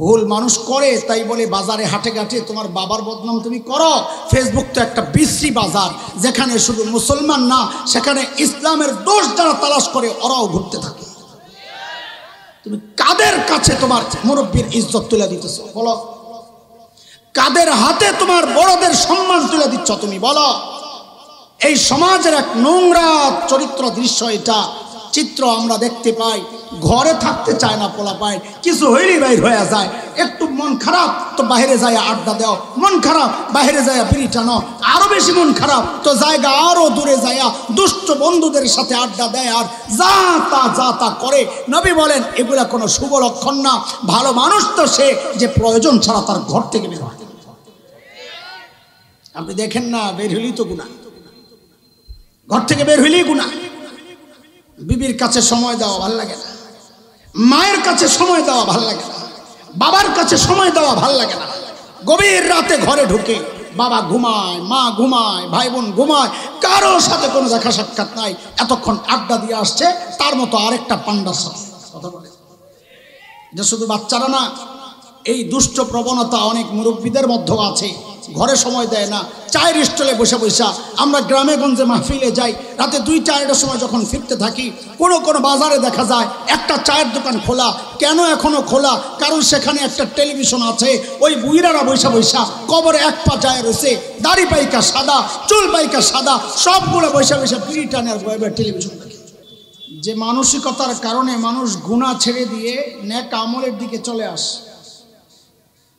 ভুল মানুষ করে, তাই বলে বাজারে হাটে ঘাটে তোমার বাবার বদনাম তুমি করো। ফেসবুক তো একটা বিশ্রী বাজার, যেখানে শুধু মুসলমান না, সেখানে ইসলামের দোষ যারা তালাশ করে ওরাও ঘুরতে থাকে। তুমি কাদের কাছে তোমার মুরব্বীর ইজ্জত তুলে দিতেছ বলো? কাদের হাতে তোমার বড়দের সম্মান তুলে দিচ্ছ তুমি বলো? এই সমাজের এক নোংরা চরিত্র দৃশ্য, এটা চিত্র আমরা দেখতে পাই। ঘরে থাকতে চায় না পোলা পায়, কিছু হইলেই বাইর হয়ে যায়। একটু মন খারাপ তো বাইরে যায় আড্ডা দাও, মন খারাপ বাইরে যায় বিড়ি টানো, আরো বেশি মন খারাপ তো জায়গা আরো দূরে যায় দুষ্ট বন্ধুদের সাথে আড্ডা দেয় আর যা তা করে। নবী বলেন এগুলা কোনো শুভ লক্ষণ না। ভালো মানুষ তো সে যে প্রয়োজন ছাড়া তার ঘর থেকে বের হয়। আপনি দেখেন না, বের হইলেই তো গুনাহ, ঘর থেকে বের হইলেই গুনাহ। বিবির কাছে সময় দেওয়া ভাল লাগে না, মায়ের কাছে সময় দেওয়া ভাল লাগে না, বাবার কাছে সময় দেওয়া ভাল লাগে না। গভীর রাতে ঘরে ঢুকে বাবা ঘুমায়, মা ঘুমায়, ভাই বোন ঘুমায়, কারো সাথে কোনো দেখা সাক্ষাৎ নাই, এতক্ষণ আড্ডা দিয়ে আসছে তার মতো আরেকটা পান্ডার সাথে কথা বলে। এটা শুধু বাচ্চারা না, এই দুষ্ট প্রবণতা অনেক মুরব্বীদের মধ্যেও আছে। ঘরে সময় দেয় না, চায়ের স্টলে বসে বসে। আমরা গ্রামে গঞ্জে মাহফিলে যাই, রাতে 2-4টার সময় যখন ফিরতে থাকি, কোনো বাজারে দেখা যায় একটা চায়ের দোকান খোলা। কেন এখনো খোলা? কারণ সেখানে একটা টেলিভিশন আছে। ওই বুইরারা বৈশা বৈশা কবরে এক পা যায় রয়েছে, দাড়ি পাইকা সাদা, চুল পাইকা সাদা, সবগুলো বৈশা বৈশা বিড়ি টানে আর টেলিভিশন দেখে। যে মানসিকতার কারণে মানুষ গুনাহ ছেড়ে দিয়ে নেক আমলের দিকে চলে আসে,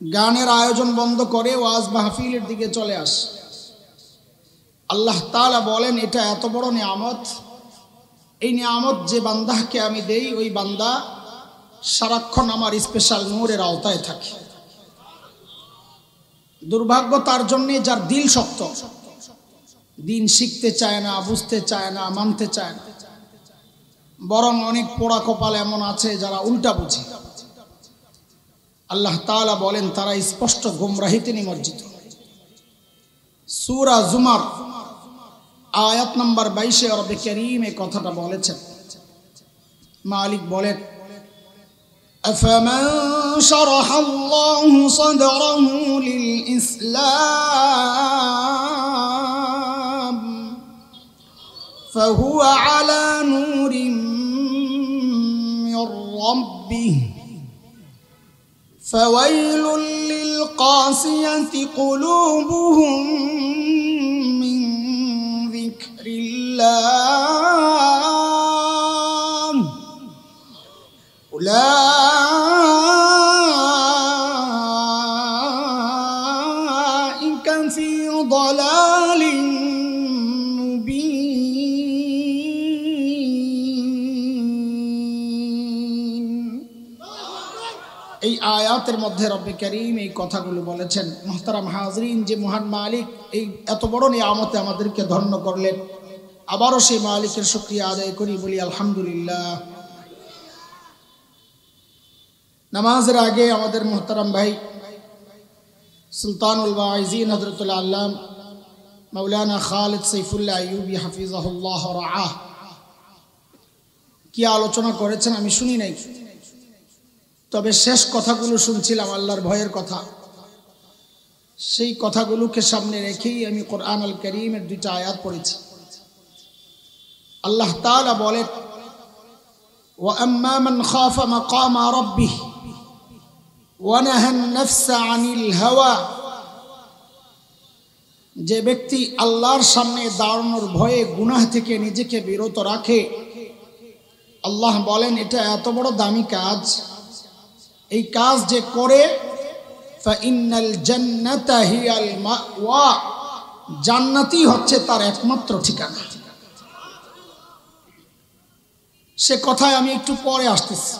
গানের আয়োজন বন্ধ করে ওয়াজ মাহফিলের দিকে চলে আসে। আল্লাহ তাআলা বলেন এটা এত বড় নিয়ামত, এই নিয়ামত যে বান্দাকে আমি দেই ওই বান্দা সারাক্ষণ আমার স্পেশাল নূরের আওতায় থাকে। দুর্ভাগ্য তার জন্যে যার দিল শক্ত, দিন শিখতে চায় না, বুঝতে চায় না, মানতে চায় না। বরং অনেক পোড়া কপাল এমন আছে যারা উল্টা বুঝে। আল্লাহ তাআলা বলেন তারা স্পষ্ট গুমরাহিতে নিমজ্জিত। সূরা জুমার আয়াত নম্বর 22 রব্বে কারীম এই কথাটা বলেছেন। মালিক বলেন আফামান শারাহাল্লাহু সাদরাহু লিল ইসলাম ফাহুয়া আলা নূরিন মির রাব্বিহি فويل للقاسية قلوبهم من ذكر الله أولئك في ضلال এই আয়াতের মধ্যে রব্বে কারীম এই কথাগুলো বলেছেন। মুহতারাম হাজরিন, যে মহান মালিক এই এত বড় নিয়ামতে আমাদেরকে ধন্য করলেন, আবারও সেই মালিকের শুকরিয়া আদায় করি, বলি আলহামদুলিল্লাহ। নামাজের আগে আমাদের মুহতারাম ভাই সুলতানুল ওয়াইজিন হযরতুল আল্লাম মাওলানা খালিদ সাইফুল্লাহ আইয়ুবী হাফিজাহুল্লাহ ওয়া রাআহ কি আলোচনা করেছেন আমি শুনি নাই, তবে শেষ কথাগুলো শুনছিলাম আল্লাহর ভয়ের কথা। সেই কথাগুলোকে সামনে রেখেই আমি কোরআন আল কারীমের 2টা আয়াত পড়েছি। আল্লাহ তাআলা বলেন ওয়া আম্মা মান খাফা মাকামা রাব্বিহি ওয়া নাহান নাফসা আনিল হাওয়া, যে ব্যক্তি আল্লাহর সামনে দাঁড়ানোর ভয়ে গুনাহ থেকে নিজেকে বিরত রাখে, আল্লাহ বলেন এটা এত বড় দামি কাজ, এই কাজ যে করে ফাইন্নাল জান্নাতা হিয়াল মাওয়া, জান্নাতই হচ্ছে তার একমাত্র ঠিকানা। সে কথায় আমি একটু পরে আসতেছি।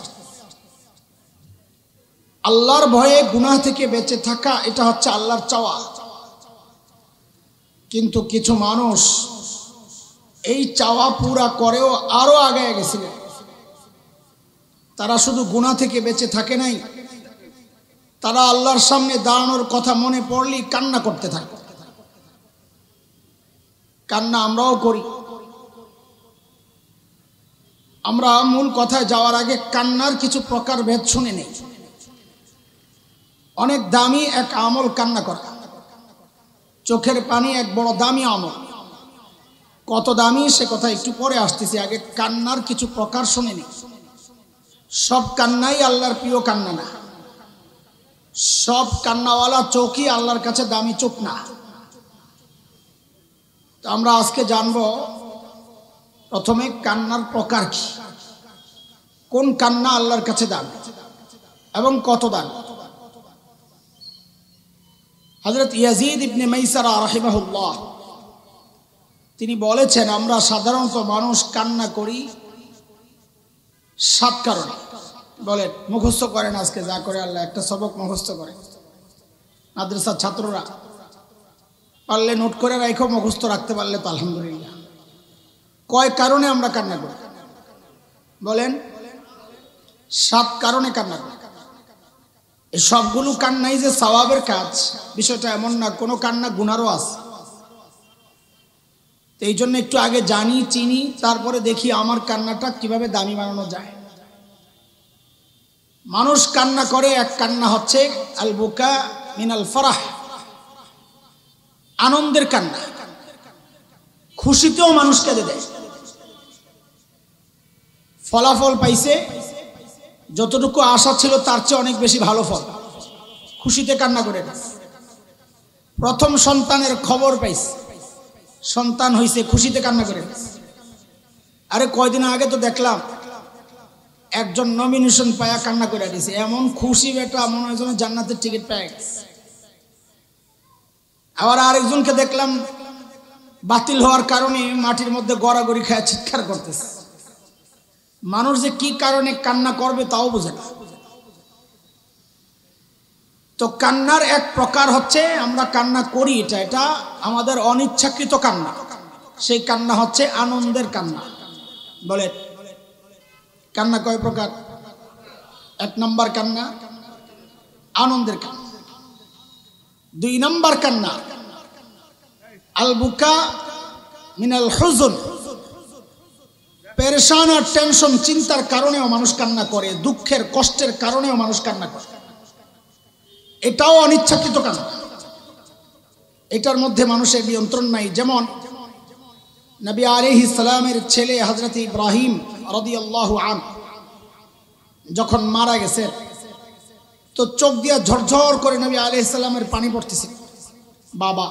আল্লাহর ভয়ে গুনাহ থেকে বেঁচে থাকা এটা হচ্ছে আল্লাহর চাওয়া, কিন্তু কিছু মানুষ এই চাওয়া পুরা করেও আরো আগে গেছিল। তারা শুধু গুনাহ থেকে বেঁচে থাকে নাই, তারা আল্লাহর সামনে দাঁড়ানোর কথা মনে পড়লেই কান্না করতে থাকে। কান্না আমরাও করি। আমরা মূল কথায় যাওয়ার আগে কান্নার কিছু প্রকারভেদ শুনে নেই। অনেক দামি এক আমল কান্না করা। চোখের পানি এক বড় দামি আমল। কত দামি সে কথা একটু পরে আসতেছি, আগে কান্নার কিছু প্রকার শুনে নি। সব কান্নাই আল্লাহর প্রিয় কান্না না, সব কান্নাওয়ালা চোখই আল্লাহর কাছে দামি চোখ না। তো আমরা আজকে জানবো প্রথমে কান্নার প্রকার কি, কোন কান্না আল্লাহর কাছে দামি এবং কত দামি। হযরত ইয়াজিদ ইবনে মাইসারা রাহিমাহুল্লাহ তিনি বলেছেন, আমরা সাধারণত মানুষ কান্না করি 7 কারণে। বলেন, মুখস্থ করেন আজকে যা করে আল্লাহ, একটা সবক মুখস্থ করেন। মাদ্রাসার ছাত্ররা পারলে নোট করে রাখো, মুখস্থ রাখতে পারলে তো আলহামদুলিল্লাহ। কয় কারণে আমরা কান্না করি? বলেন, 7 কারণে কান্না করি। এই সবগুলো কান্নাই যে সওয়াবের কাজ বিষয়টা এমন না, কোনো কান্না গুনারও আছে। তো এই জন্য একটু আগে জানি চিনি, তারপরে দেখি আমার কান্নাটা কিভাবে দামি বানানো যায়। মানুষ কান্না করে, এক কান্না হচ্ছে আল বুকা মিনাল ফরাহ, আনন্দের কান্না। খুশিতেও মানুষ কেঁদে দেয়। ফলাফল পাইছে, যতটুকু আশা ছিল তার চেয়ে অনেক বেশি ভালো ফল, খুশিতে কান্না করে। প্রথম সন্তানের খবর পাইছে, সন্তান হইছে, খুশিতে কান্না করে। আরে কয়দিন আগে তো দেখলাম একজন নমিনেশন পায়া কান্না করে দিয়েছে, এমন খুশি বেটা মনে হয় যেন জান্নাতের টিকিট পেয়ে গেছে। আবার আরেকজনকে দেখলাম বাতিল হওয়ার কারণে মাটির মধ্যে গড়াগড়ি খায় চিৎকার করতেছে। মানুষ যে কি কারণে কান্না করবে তাও বোঝে না। তো কান্নার এক প্রকার হচ্ছে আমরা কান্না করি, এটা আমাদের অনিচ্ছাকৃত কান্না। সেই কান্না হচ্ছে আনন্দের কান্না। বলে, কান্না কয় প্রকার? 1 নম্বর কান্না আনন্দের কান্না। 2 নম্বর কান্না আল বুকা মিনাল হুজুন, পেরেশান আর টেনশন চিন্তার কারণেও মানুষ কান্না করে, দুঃখের কষ্টের কারণেও মানুষ কান্না করে। এটাও অনিচ্ছাকৃত কান্না, এটার মধ্যে মানুষের নিয়ন্ত্রণ নাই। যেমন নবী আলাইহিস সালামের ছেলে হযরত ইব্রাহিম রাদিয়াল্লাহু আনহু যখন মারা গেছে, তো চোখ দিয়ে ঝরঝর করে নবী আলাইহিস সালামের পানি পড়তেছে, বাবা।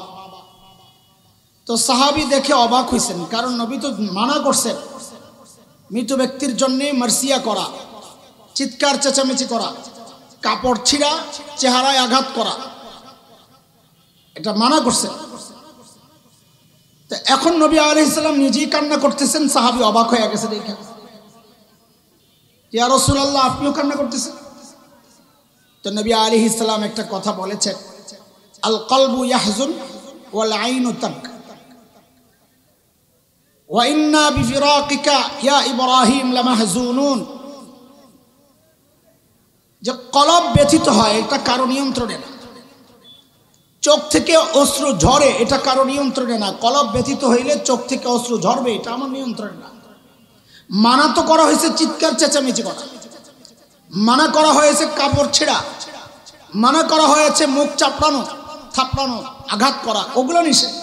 তো সাহাবী দেখে অবাক হইছেন, কারণ নবী তো মানা করছেন মৃত ব্যক্তির জন্য মার্সিয়া করা, চিৎকার চেঁচামেচি করা, কাপড় ছিঁড়া, চেহারায় আঘাত করা, এটা মানা করছেন। তো এখন নবী আলাইহিস সালাম নিজেই কান্না করতেছেন, সাহাবী অবাক হয়ে গেছে দেখে, ইয়া রাসূলুল্লাহ আপনিও কান্না করতেছেন? তো নবী আলাইহিস সালাম একটা কথা বলেছেন, আল কলবু ইয়াহজুন ওয়াল আইনু তাবকা ওয়া ইন্না বিফিরাকিকা ইয়া ইব্রাহিম লামাহজুনুন। যে কলব ব্যথিত হয় এটা কারো নিয়ন্ত্রণে না, চোখ থেকে অশ্রু ঝরে এটা কারো নিয়ন্ত্রণে না। কলব ব্যথিত হইলে চোখ থেকে অশ্রু ঝরবে, এটা আমার নিয়ন্ত্রণে না। মানা তো করা হয়েছে চিৎকার চেঁচামেচি করা, মানা করা হয়েছে কাপড় ছেঁড়া, মানা করা হয়েছে মুখ চাপড়ানো, থাপড়ানো, আঘাত করা, ওগুলো নিষেধ।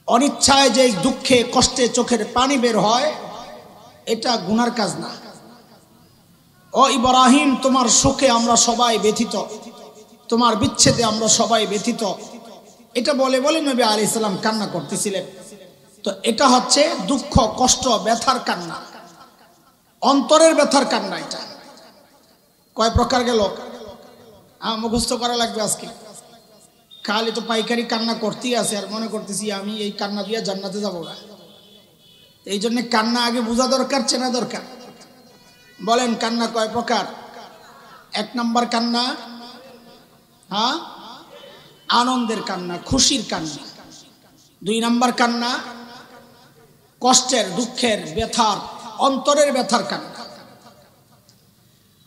অনিচ্ছায় যে দুঃখে কষ্টে চোখের পানি বের হয় এটা গুনার কাজ না। ও ইব্রাহিম, তোমার সুখে আমরা সবাই ব্যথিত, তোমার বিচ্ছেদে আমরা সবাই ব্যথিত, এটা বলে বলে নবী আলাইহিস সালাম কান্না করতেছিলেন। তো এটা হচ্ছে দুঃখ কষ্ট ব্যথার কান্না, অন্তরের ব্যথার কান্না। এটা কয় প্রকার গেল? মুখস্থ করা লাগবে আজকে। খালি তো পাইকারি কান্না করতেই আছে, আর মনে করতেছি আমি এই কান্না দিয়ে জান্নাতে যাবো না। এই জন্য কান্না আগে বোঝা দরকার, চেনা দরকার। বলেন কান্না কয় প্রকার? 1 নম্বর কান্না আনন্দের কান্না, খুশির কান্না। 2 নম্বর কান্না কষ্টের, দুঃখের, ব্যথার, অন্তরের ব্যথার কান্না।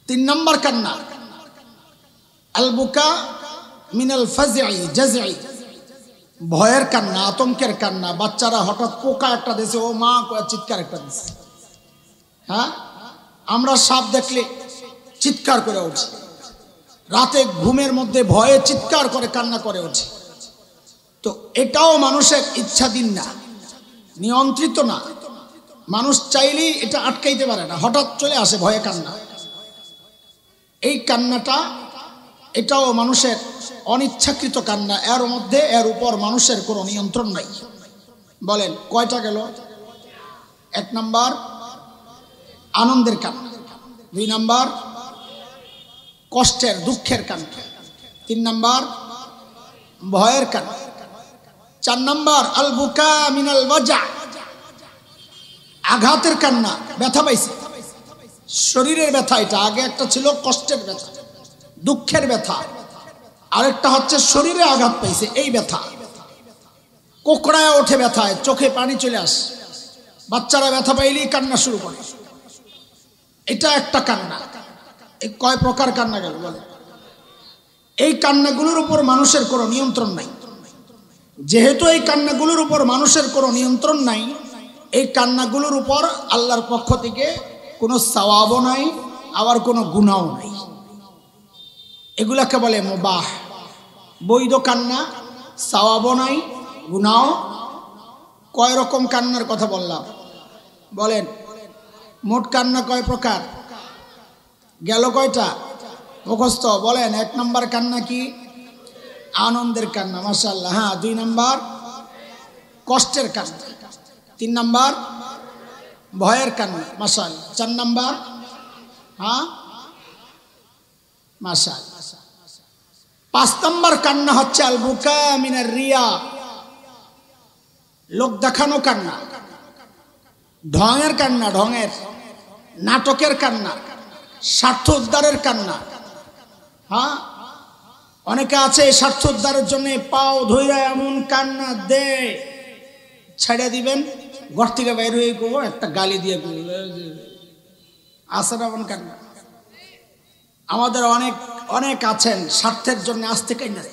3 নম্বর কান্না আল বুকা মিনাল ফাজঈ জাজঈ, ভয়ের কান্না, আতঙ্কের কান্না। বাচ্চারা হঠাৎ পোকা একটা দিয়েছে, ও মা কয়ে চিৎকার একটা দিচ্ছে। আমরা সাপ দেখলে চিৎকার করে উঠি, রাতে ঘুমের মধ্যে ভয়ে চিৎকার করে কান্না করে ওঠে। তো এটাও মানুষের ইচ্ছাধীন না, নিয়ন্ত্রিত না। মানুষ চাইলেই এটা আটকাইতে পারে না, হঠাৎ চলে আসে ভয়ে কান্না। এই কান্নাটা এটাও মানুষের অনিচ্ছাকৃত কান্না, এর উপর মানুষের কোনো নিয়ন্ত্রণ নাই। বলেন কয়টা গেল? 1 নাম্বার আনন্দের কান্না, 2 নাম্বার কষ্টের দুঃখের কান্না, 3 নাম্বার ভয়ের কান্না, 4 নাম্বার আল বুকা মিনাল ওয়াজা, আঘাতের কান্না, ব্যথা পাইছে, শরীরের ব্যথা। এটা আগে একটা ছিল কষ্টের ব্যথা, দুঃখের ব্যথা, আরেকটা হচ্ছে শরীরে আঘাত পাইছে এই ব্যথা। কোকড়ায় ওঠে ব্যথায়, চোখে পানি চলে আসে, বাচ্চারা ব্যথা পাইলেই কান্না শুরু করে। এটা একটা কান্না। এই কয় প্রকার কান্না গেল বলে? এই কান্নাগুলোর উপর মানুষের কোনো নিয়ন্ত্রণ নাই। যেহেতু এই কান্নাগুলোর উপর মানুষের কোনো নিয়ন্ত্রণ নাই, এই কান্নাগুলোর উপর আল্লাহর পক্ষ থেকে কোনো সওয়াবও নাই, আবার কোনো গুনাহও নাই। এগুলাকে বলে মুবাহ, বৈধ কান্না, সওয়াবও নাই, গুনাহ। কয় রকম কান্নার কথা বললাম বলেন? মোট কান্না কয় প্রকার গেল? কয়টা মুখস্থ বলেন? 1 নাম্বার কান্না কি? আনন্দের কান্না, মাশাআল্লাহ। হ্যাঁ। 2 নাম্বার কষ্টের কান্না, 3 নাম্বার ভয়ের কান্না, মাশাআল্লাহ। 4 নাম্বার হ্যাঁ মাশাআল্লাহ। 5 নাম্বার কান্না হচ্ছে আল বুকা মিনার রিয়া, লোক দেখানো কান্না, ঢঙের কান্না, ঢঙের নাটকের কান্না, স্বার্থ উদ্ধারের কান্না। হ্যাঁ, অনেকে আছে স্বার্থ উদ্ধারের জন্য পাও ধইরা এমন কান্না দেয়, ছেড়ে দিবেন ঘর থেকে বাইর হয়ে গো একটা গালি দিয়ে আসে না এমন কান্না। আমাদের অনেক অনেক আছেন স্বার্থের জন্য আসতে কান্না,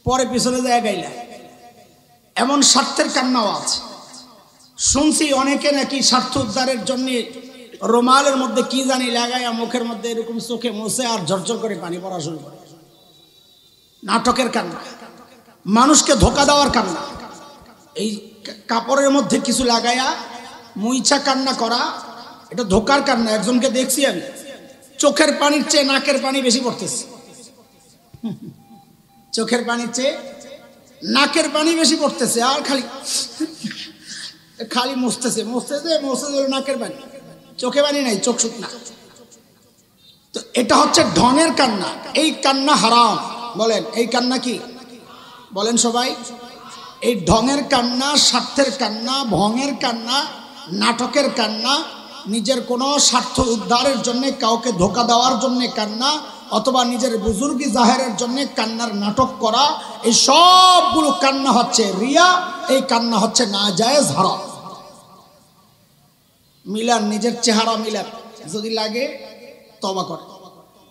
পরে পিছনে যায় গাইলা, এমন স্বার্থের কান্নাও আছে। শুনছি অনেকে নাকি স্বার্থ উদ্ধারের জন্য রুমালের মধ্যে কি জানি লাগায় মুখের মধ্যে এরকম চোখে মুছে আর ঝরঝর করে পানি পড়া শুরু করে। নাটকের কান্না, মানুষকে ধোকা দেওয়ার কান্না, এই কাপড়ের মধ্যে কিছু লাগায়া মুইছা কান্না করা, এটা ধোকার কান্না। একজনকে দেখছি আমি, চোখের পানির চেয়ে নাকের পানি বেশি পড়তেছে। চোখের পানির চেয়ে নাকের পানি বেশি পড়তেছে, আর খালি খালি মুছতেছে মুছতেছে মুছতেছে, নাকের পানি, চোখে পানি নাই, চোখ শুকনা। তো এটা হচ্ছে ঢঙের কান্না। এই কান্না হারাম। বলেন এই কান্না কি? বলেন সবাই। এই ঢঙের কান্না, স্বার্থের কান্না, ভঙের কান্না, নাটকের কান্না, নিজের কোনো স্বার্থ উদ্ধারের জন্য কাউকে ধোকা দেওয়ার জন্য কান্না, অথবা নিজের বুজুর্গি জাহেরের জন্য কান্নার নাটক করা, এই সবগুলো কান্না হচ্ছে রিয়া। এই কান্না হচ্ছে নাজায়েজ, হারাম। মিলান, নিজের চেহারা মিলান, যদি লাগে তওবা করে।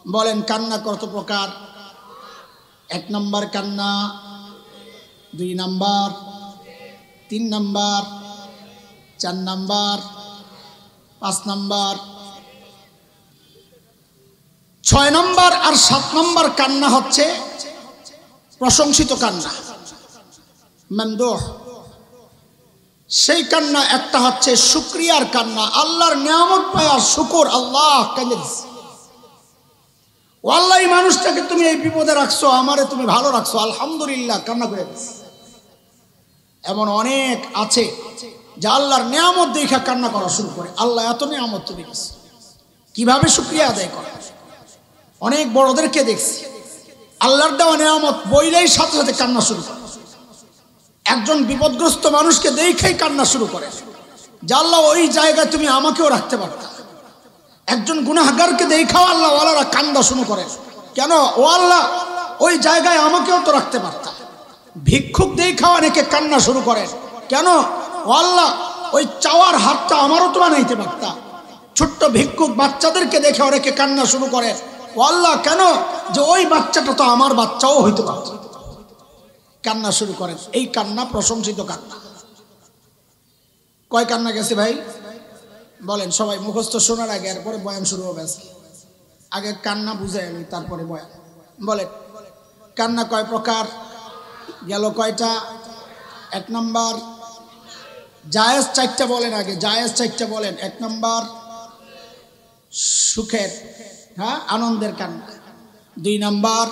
বলেন কান্না কত প্রকার? 1 নাম্বার কান্না, 2 number, 3 number, 4 number, 5 number, 6 number আর 7 নাম্বার কান্না হচ্ছে প্রশংসিত কান্না, মামদুহ। সেই কান্না একটা হচ্ছে শুকরিয়ার কান্না, আল্লাহর নিয়ামত পায়া শুকর, আল্লাহ কান্দিস, ও আল্লাহ এই মানুষটাকে তুমি এই বিপদে রাখছো, আমারে তুমি ভালো রাখছো, আলহামদুলিল্লাহ, কান্না করে দিস। এমন অনেক আছে যে আল্লাহর নিয়ামত দেখা কান্না করা শুরু করে, আল্লাহ এত নিয়ামত তুমি দিস, কিভাবে শুকরিয়া আদায় করে। অনেক বড়দেরকে দেখছি আল্লাহর দেওয়া নিয়ামত বইলেই সাথে সাথে কান্না শুরু করে। একজন বিপদগ্রস্ত মানুষকে দেখেই কান্না শুরু করে যে আল্লাহ ওই জায়গায় তুমি আমাকেও রাখতে পারতা। একজন গুনাহগারকে দেখাও আল্লাহ ওয়ালারা কান্না শুরু করে, কেন? ও আল্লাহ ওই জায়গায় আমাকেও তো রাখতে পারতা। ভিক্ষুক দেখাও অনেকে কান্না শুরু করে, কেন? ও আল্লাহ ওই চাওয়ার হাতটা আমারও তো বানাইতে পারতা। ছোট্ট ভিক্ষুক বাচ্চাদেরকে দেখে অনেকে কান্না শুরু করে, ও আল্লাহ কেন? যে ওই বাচ্চাটা তো আমার বাচ্চাও হইতে পারত। কান্না শুরু করেন। এই কান্না প্রশংসিত কান্না। কয় কান্না গেছে ভাই? বলেন সবাই মুখস্থ শোনার আগে, এরপরে বয়ান শুরু হবে। আগে কান্না বুঝাই আমি, তারপরে বয়ান। বলেন কান্না কয় প্রকার? গেল কয়টা? 1 নাম্বার জায়েজ 4টা বলেন, আগে জায়েজ 4টা বলেন। 1 নাম্বার সুখের, হ্যাঁ আনন্দের কান্না। 2 নাম্বার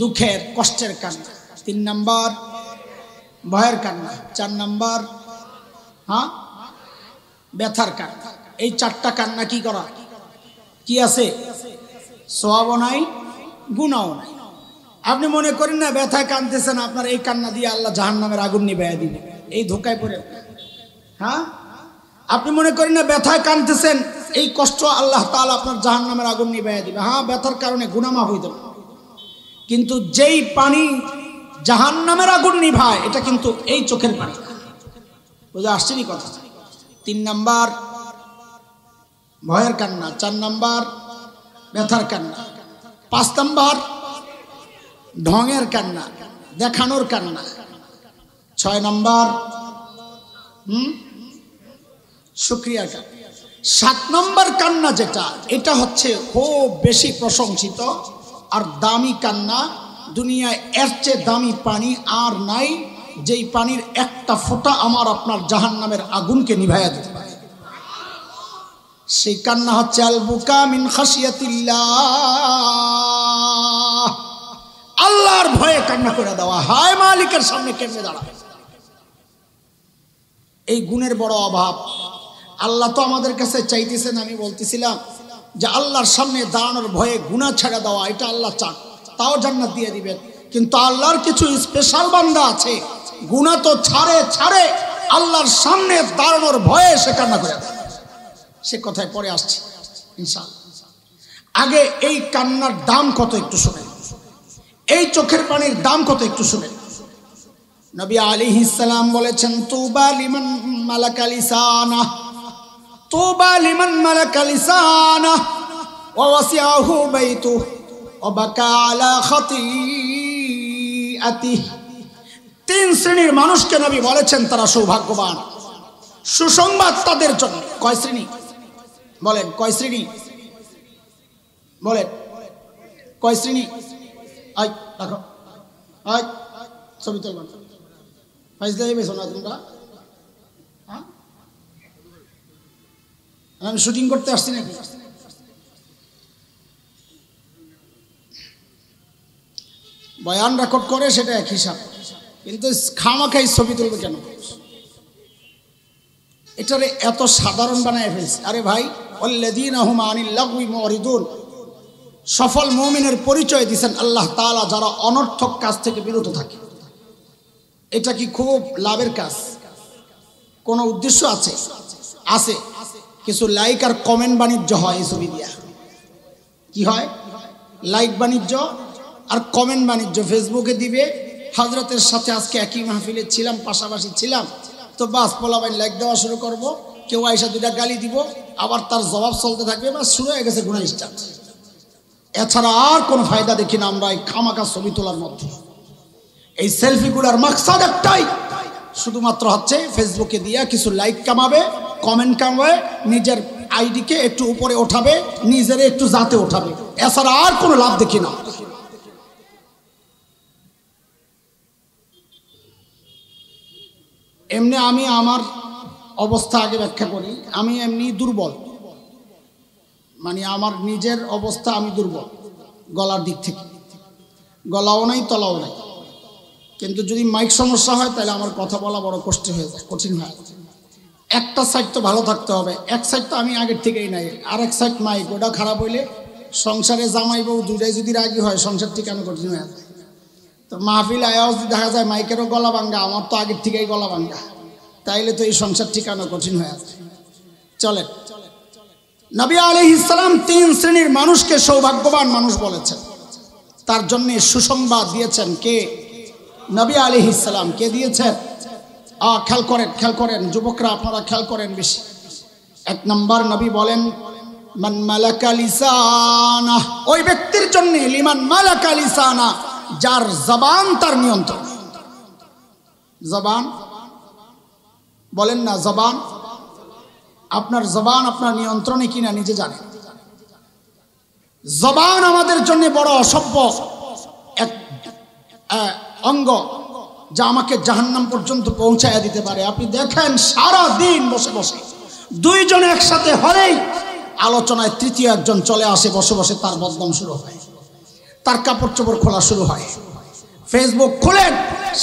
দুঃখের কষ্টের কান্না। 3 নাম্বার ভয়ের কান্না। 4 নাম্বার হ্যাঁ ব্যথার কান্না। এই 4টা কান্না কি করা? কি আছে? সওয়াবও নাই, গুনাহও নাই। আপনি মনে করেন না ব্যথায় কাঁদতেছেন, আপনার এই কান্না দিয়ে আল্লাহ জাহান্নামের আগুন নিভাইয়া দিবে, এই ধোকায় পড়ে। হ্যাঁ আপনি মনে করেন না ব্যথায় কাঁদতেছেন, এই কষ্ট আল্লাহ তাআলা আপনার জাহান্নামের আগুন নিভাইয়া দিবে। হ্যাঁ ব্যথার কারণে গুনাহ মাফ হইতে পারে, কিন্তু যেই পানি জাহান্নামের আগুন নিভায় এটা কিন্তু এই চোখের পানি। বুঝে আসছেনি কথা? 3 নাম্বার ভয়ের কান্না। 4 নাম্বার ব্যথার কান্না। 5 নাম্বার ঢঙের কান্না, দেখানোর কান্না। 6 নাম্বার শুকরিয়ার কান্না। 7 নাম্বার কান্না যেটা, এটা হচ্ছে খুব বেশি প্রশংসিত আর দামি কান্না। দুনিয়ায় এর চেয়ে দামি পানি আর নাই, যেই পানির একটা ফোঁটা আমার আপনার জাহান্নামের আগুনকে নিভাইয়া দিতে পারে। সেই কান্না হচ্ছে আল বুকা মিন খাশিয়াতিল্লাহ, আল্লাহর ভয়ে কান্না করে দেওয়া। হায় মালিকের সামনে কেমনে দাঁড়াবে? এই গুণের বড় অভাব। আল্লাহ তো আমাদের কাছে চাইতেছেন, আমি বলতেছিলাম যে আল্লাহর সামনে দাঁড়ানোর ভয়ে গুনাহ ছেড়ে দেওয়া, এটা আল্লাহ চান, তাও জান্নাত দিয়ে দিবেন। কিন্তু আল্লাহর কিছু স্পেশাল বান্দা আছে, গুনাহ তো ছাড়ে আল্লাহর সামনে দাঁড়ানোর ভয়ে সে কান্না করে দেয়। সে কথায় পরে আসছে ইনশাআল্লাহ। আগে এই কান্নার দাম কত একটু শুনেন, এই চোখের পানির দাম কত একটু শুনেন। নবী আলাইহিস সালাম বলেছেন, তুবা লিমান মালাকা লিসানা, তুবা লিমান মালাকা লিসানা ওয়া ওয়াসিআহু বাইতু ওয়া বাকা আলা খাতিআতিহি। 3 শ্রেণীর মানুষকে নবী বলেছেন তারা সৌভাগ্যবান। সুসংবাদ তাদের জন্য। কয় শ্রেণী বলেন? কয় শ্রেণী বলেন? কয় শ্রেণী? আই রাখো, আই ছবি তুলবা, ফাইজলাই বেছো না তোমরা? হ্যাঁ আমি শুটিং করতে আসছি নাকি? বয়ান রেকর্ড করে সেটা এক হিসাব, কিন্তু খামাখাই ছবি তুলবে কেন? এটারে এত সাধারণ বানায় ফেলছে। আরে ভাই, ওয়াল্লাযীনা হুম আনিল লাগওয়ি মুরিদুন, সফল মুমিনের পরিচয় দিয়েছেন আল্লাহ তাআলা যারা অনর্থক কাজ থেকে বিরত থাকে। এটা কি খুব লাভের কাজ? কোনো উদ্দেশ্য আছে? আছে। কিছু লাইক আর কমেন্ট বাণিজ্য হয় এই ছবি দিয়া। কি হয়? লাইক বাণিজ্য আর কমেন্ট বাণিজ্য। ফেসবুকে দিবে, হযরতের সাথে আজকে একই মাহফিলে ছিলাম, পাশাপাশি ছিলাম, তো বাস পোলাবাইন লাইক দেওয়া শুরু করব, কেউ আইসা 2টা গালি দিব, আবার তার জবাব চলতে থাকবে, বাস শুরু হয়ে গেছে গুনাহ স্টার্ট। এছাড়া আর কোনো ফায়দা দেখি না আমরা এই খামাকা ছবি তোলার মধ্যে। এই সেলফিগুলোর মাকসাদ একটাই, শুধুমাত্র হচ্ছে ফেসবুকে দিয়া কিছু লাইক কামাবে, কমেন্ট কামাবে, নিজের আইডিকে একটু উপরে ওঠাবে, নিজের একটু জাতে ওঠাবে, এছাড়া আর কোনো লাভ দেখি না। এমনি আমি আমার অবস্থা আগে ব্যাখ্যা করি। আমি এমনি দুর্বল, মানে আমার নিজের অবস্থা, আমি দুর্বল গলার দিক থেকে। গলাও নাই, তলাও নাই, কিন্তু যদি মাইক সমস্যা হয় তাহলে আমার কথা বলা বড় কষ্ট হয়ে যায়, কঠিন হয়। একটা সাইড তো ভালো থাকতে হবে, এক সাইড তো আমি আগের থেকেই নাই, আর এক সাইড মাইক, ওটা খারাপ হইলে সংসারে জামাই বউ দুটাই যদি রাগি হয়, সংসার ঠিকানো কঠিন হয়ে যায়। তো মাহফিল আয়াও যদি দেখা যায় মাইকেরও গলা ভাঙ্গা, আমার তো আগের থেকেই গলা ভাঙ্গা, তাইলে তো এই সংসার ঠিকানো কঠিন হয়ে যায়। চলেন, নবী আলাইহিস সালাম 3 শ্রেণীর মানুষকে সৌভাগ্যবান মানুষ বলেছেন, তার জন্য সুসংবাদ দিয়েছেন কে? নবী আলাইহিস সালাম। কে দিয়েছেন? খেয়াল করেন যুবকরা, আপনারা খেয়াল করেন বেশি। 1 নাম্বার নবী বলেন, মান মালাকা লিসানা, ওই ব্যক্তির জন্য, লিমান মালাকা লিসানা, যার জবান তার নিয়ন্ত্রণ। জবান বলেন না, জবান। আপনার জবান আপনার নিয়ন্ত্রণে কিনা নিজে জানেন। জবান আমাদের জন্য বড় অসভ্য এক অঙ্গ, যা আমাকে জাহান্নাম পর্যন্ত পৌঁছায়া দিতে পারে। আপনি দেখেন সারা দিন বসে বসে দুইজন একসাথে হলেই আলোচনায় তৃতীয় একজন চলে আসে, বসে বসে তার বদনাম শুরু হয়, তার কাপড় চোপড় খোলা শুরু হয়। ফেসবুক খুলেন,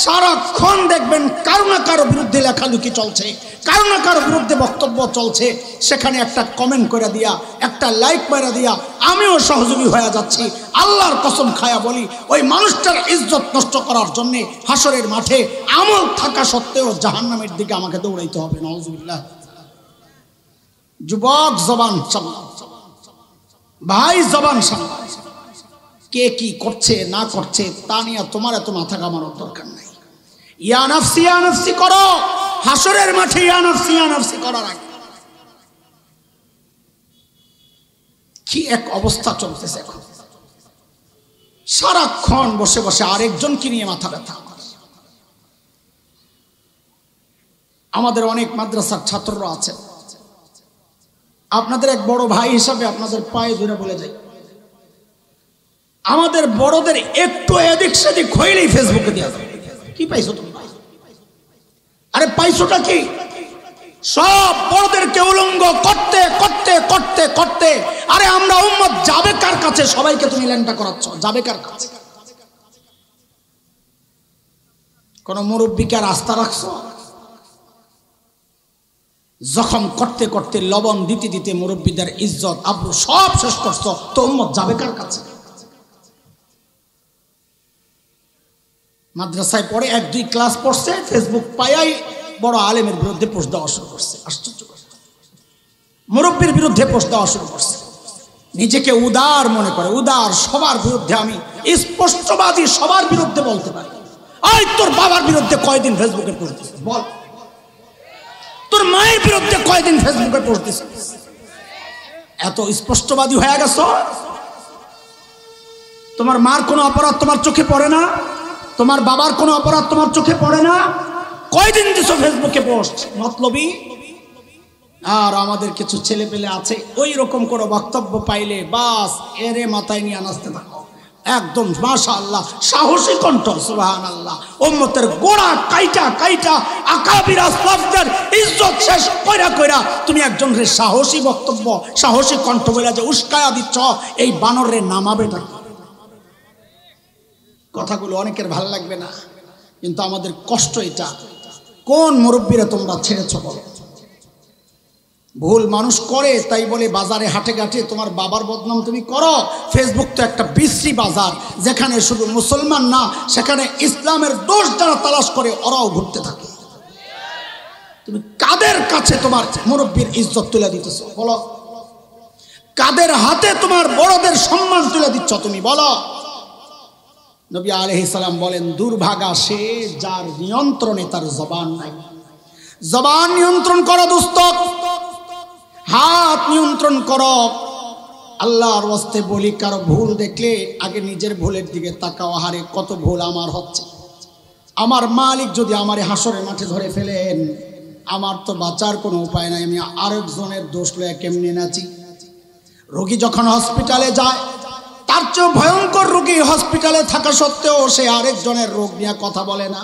সারাক্ষণ দেখবেন কারো না কারো বিরুদ্ধে লেখালেখি চলছে, কারো না কারো বিরুদ্ধে বক্তব্য চলছে। সেখানে একটা কমেন্ট করে দিয়া, একটা লাইক মেরে দিয়া আমিও সহযোগী হয়ে যাচ্ছি। আল্লাহর কসম খায়া বলি, ওই মানুষটার ইজ্জত নষ্ট করার জন্যে হাসরের মাঠে আমল থাকা সত্ত্বেও জাহান্নামের দিকে আমাকে দৌড়াইতে হবে। নাউজুবিল্লাহ। যুবক জবান সামলাও, ভাই জবান সামলাও। কে কি করছে না করছে তা নিয়ে তোমার এত মাথা ঘামানোর দরকার নাই। ইয়া নাফসি করো, হাসরের মাঠে ইয়া নাফসি করার আগে কি এক অবস্থা চলতেছে এখন। সারাক্ষণ বসে বসে আরেকজনকে নিয়ে মাথা ব্যথা। আমাদের অনেক মাদ্রাসার ছাত্ররা আছে, আপনাদের এক বড় ভাই হিসাবে আপনাদের পায়ে ধরে বলে যাই, আমাদের বড়দের একটু এদিক সেদিক হইলেই ফেসবুকে দেওয়া যাবে। কি পাইছো তুমি? আরে পাইছোটা কি? সব বড়দেরকে উলঙ্গ করতে করতে করতে করতে, আরে আমরা উম্মত যাবে কার কাছে? সবাইকে তুমি ল্যাংটা করাচ্ছ, যাবে কার কাছে? কোন মুরব্বীকে আর আস্থা রাখছো? জখম করতে করতে, লবণ দিতে দিতে মুরব্বীদের ইজ্জত আব্রু সব শেষ করছো, তো উম্মত যাবে কার কাছে? মাদ্রাসায় পড়ে 1-2 ক্লাস পড়ছে, ফেসবুক পায়াই বড় আলেমের বিরুদ্ধে পোস্ট দেওয়া শুরু করছে। আশ্চর্য, মুরব্বীর বিরুদ্ধে পোস্ট দেওয়া শুরু করছে। নিজেকে উদার মনে করে, উদার, সবার বিরুদ্ধে আমি স্পষ্টবাদী, সবার বিরুদ্ধে বলতে পারি। আই তোর বাবার বিরুদ্ধে কয়দিন ফেসবুকে পোস্ট দিছিস বল? তোর মায়ের বিরুদ্ধে কয়দিন ফেসবুকে পোস্ট দিছিস? এত স্পষ্টবাদী হয়ে গেছো। তোমার মার কোনো অপরাধ তোমার চোখে পড়ে না, তোমার বাবার কোনো অপরাধ তোমার চোখে পড়ে না, কয়দিন দিছো ফেসবুকে পোস্ট? মতলবী। আর আমাদের কিছু ছেলে পেলে আছে, ওই রকম কোনো বক্তব্য পাইলে বাস এরে মাথায় নিয়ে নাচতে থাকো। একদম মাশাআল্লাহ, সাহসী কণ্ঠ, সুবহানাল্লাহ। উম্মতের গোড়া কাইটা কাইটা আকাবির আসলাফদের ইজ্জত শেষ কইরা কইরা তুমি একজনের সাহসী বক্তব্য, সাহসী কণ্ঠ বলে যে উস্কায়া দিচ্ছ, এই বানরে নামাবেটা কি? কথাগুলো অনেকের ভালো লাগবে না, কিন্তু আমাদের কষ্ট এটা। কোন মুরব্বীরা তোমরা ছেড়েছ বলো? ভুল মানুষ করে তাই বলে বাজারে হাটে ঘাটে তোমার বাবার বদনাম তুমি করো। ফেসবুক তো একটা বিশ্রী বাজার, যেখানে শুধু মুসলমান না, সেখানে ইসলামের দোষ যারা তালাশ করে ওরাও ঘুরতে থাকে। তুমি কাদের কাছে তোমার মুরব্বীর ইজ্জত তুলে দিতেছ বলো? কাদের হাতে তোমার বড়দের সম্মান তুলে দিচ্ছ তুমি বলো? নবী আলাইহিস সালাম বলেন, দুর্ভাগা সে যার নিয়ন্ত্রণে তার জবান নাই। জবান নিয়ন্ত্রণ করো দোস্ত, হাত নিয়ন্ত্রণ করো। আল্লাহর ওয়াস্তে বলি, কারো ভুল দেখলে আগে নিজের ভুলের দিকে তাকাও। আহারে কত ভুল আমার হচ্ছে। আমার মালিক যদি আমার হাসরের মাঠে ধরে ফেলেন, আমার তো বাঁচার কোনো উপায় নাই। আমি আরেকজনের দোষ লয়ে কেমনে নাচি? রোগী যখন হসপিটালে যায়, তার চেয়েও ভয়ঙ্কর রোগী হসপিটালে থাকা সত্ত্বেও সে আরেকজনের রোগ নিয়ে কথা বলে না,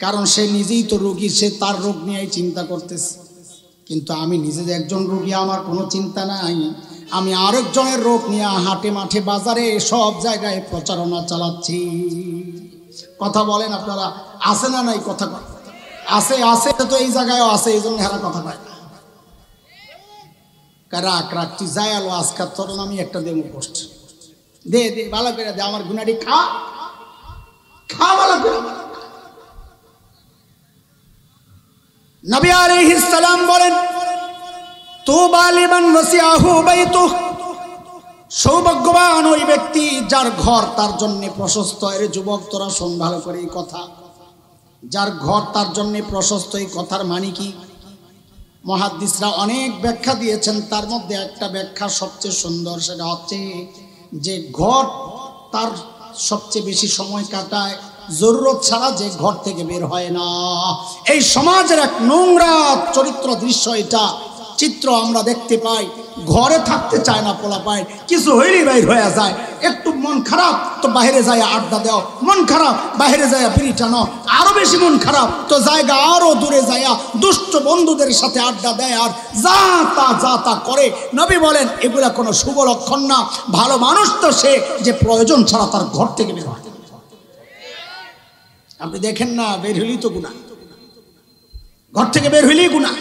কারণ সে নিজেই তো রোগী, সে তার রোগ নিয়েই চিন্তা করতেছে। কিন্তু আমি নিজে যে একজন রোগী, আমার কোনো চিন্তা নাই। আমি আরেকজনের রোগ নিয়ে হাটে মাঠে বাজারে সব জায়গায় প্রচারণা চালাচ্ছি। কথা বলেন আপনারা, আছে না নাই? কথা আছে, আছে তো এই জায়গায়ও আছে, এই জন্য হেরা কথা পায় না। রাখ রাখ, তুই যাই আলো আজকাল তোর আমি একটা দেবো পোস্ট দে দে, ভালো করে দে, আমার গুনাটি খা খা ভালো করে। নবী আলাইহিস সালাম বলেন, তুবা লিমান ওয়াসিআহু বাইতুহু, সৌভাগ্যবান ওই ব্যক্তি যার ঘর তার জন্য প্রশস্ত। এর যুবক তোরা শোন ভালো করে এই কথা, যার ঘর তার জন্য প্রশস্ত। এই কথার মানে কি? মুহাদ্দিসরা অনেক ব্যাখ্যা দিয়েছেন, তার মধ্যে একটা ব্যাখ্যা সবচেয়ে সুন্দর। সেটা হচ্ছে যে ঘর তার সবচেয়ে বেশি সময় কাটায় জরুরত ছাড়া, যে ঘর থেকে বের হয় না। এই সমাজের এক নোংরা চরিত্র দৃশ্য এটা। চিত্র আমরা দেখতে পাই। ঘরে থাকতে চায় না পোলা পায়, কিছু হইলেই বাইর হয়ে যায়। একটু মন খারাপ তো বাইরে যায় আড্ডা দাও, মন খারাপ বাইরে যায় বিড়ি টানো, আরো বেশি মন খারাপ তো জায়গা আরো দূরে যায় দুষ্ট বন্ধুদের সাথে আড্ডা দেয় আর যা তা করে। নবী বলেন এগুলা কোনো শুভ লক্ষণ না। ভালো মানুষ তো সে যে প্রয়োজন ছাড়া তার ঘর থেকে বের হয়। আপনি দেখেন না, বের হইলেই তো গুনাহ, ঘর থেকে বের হইলেই গুনাহ।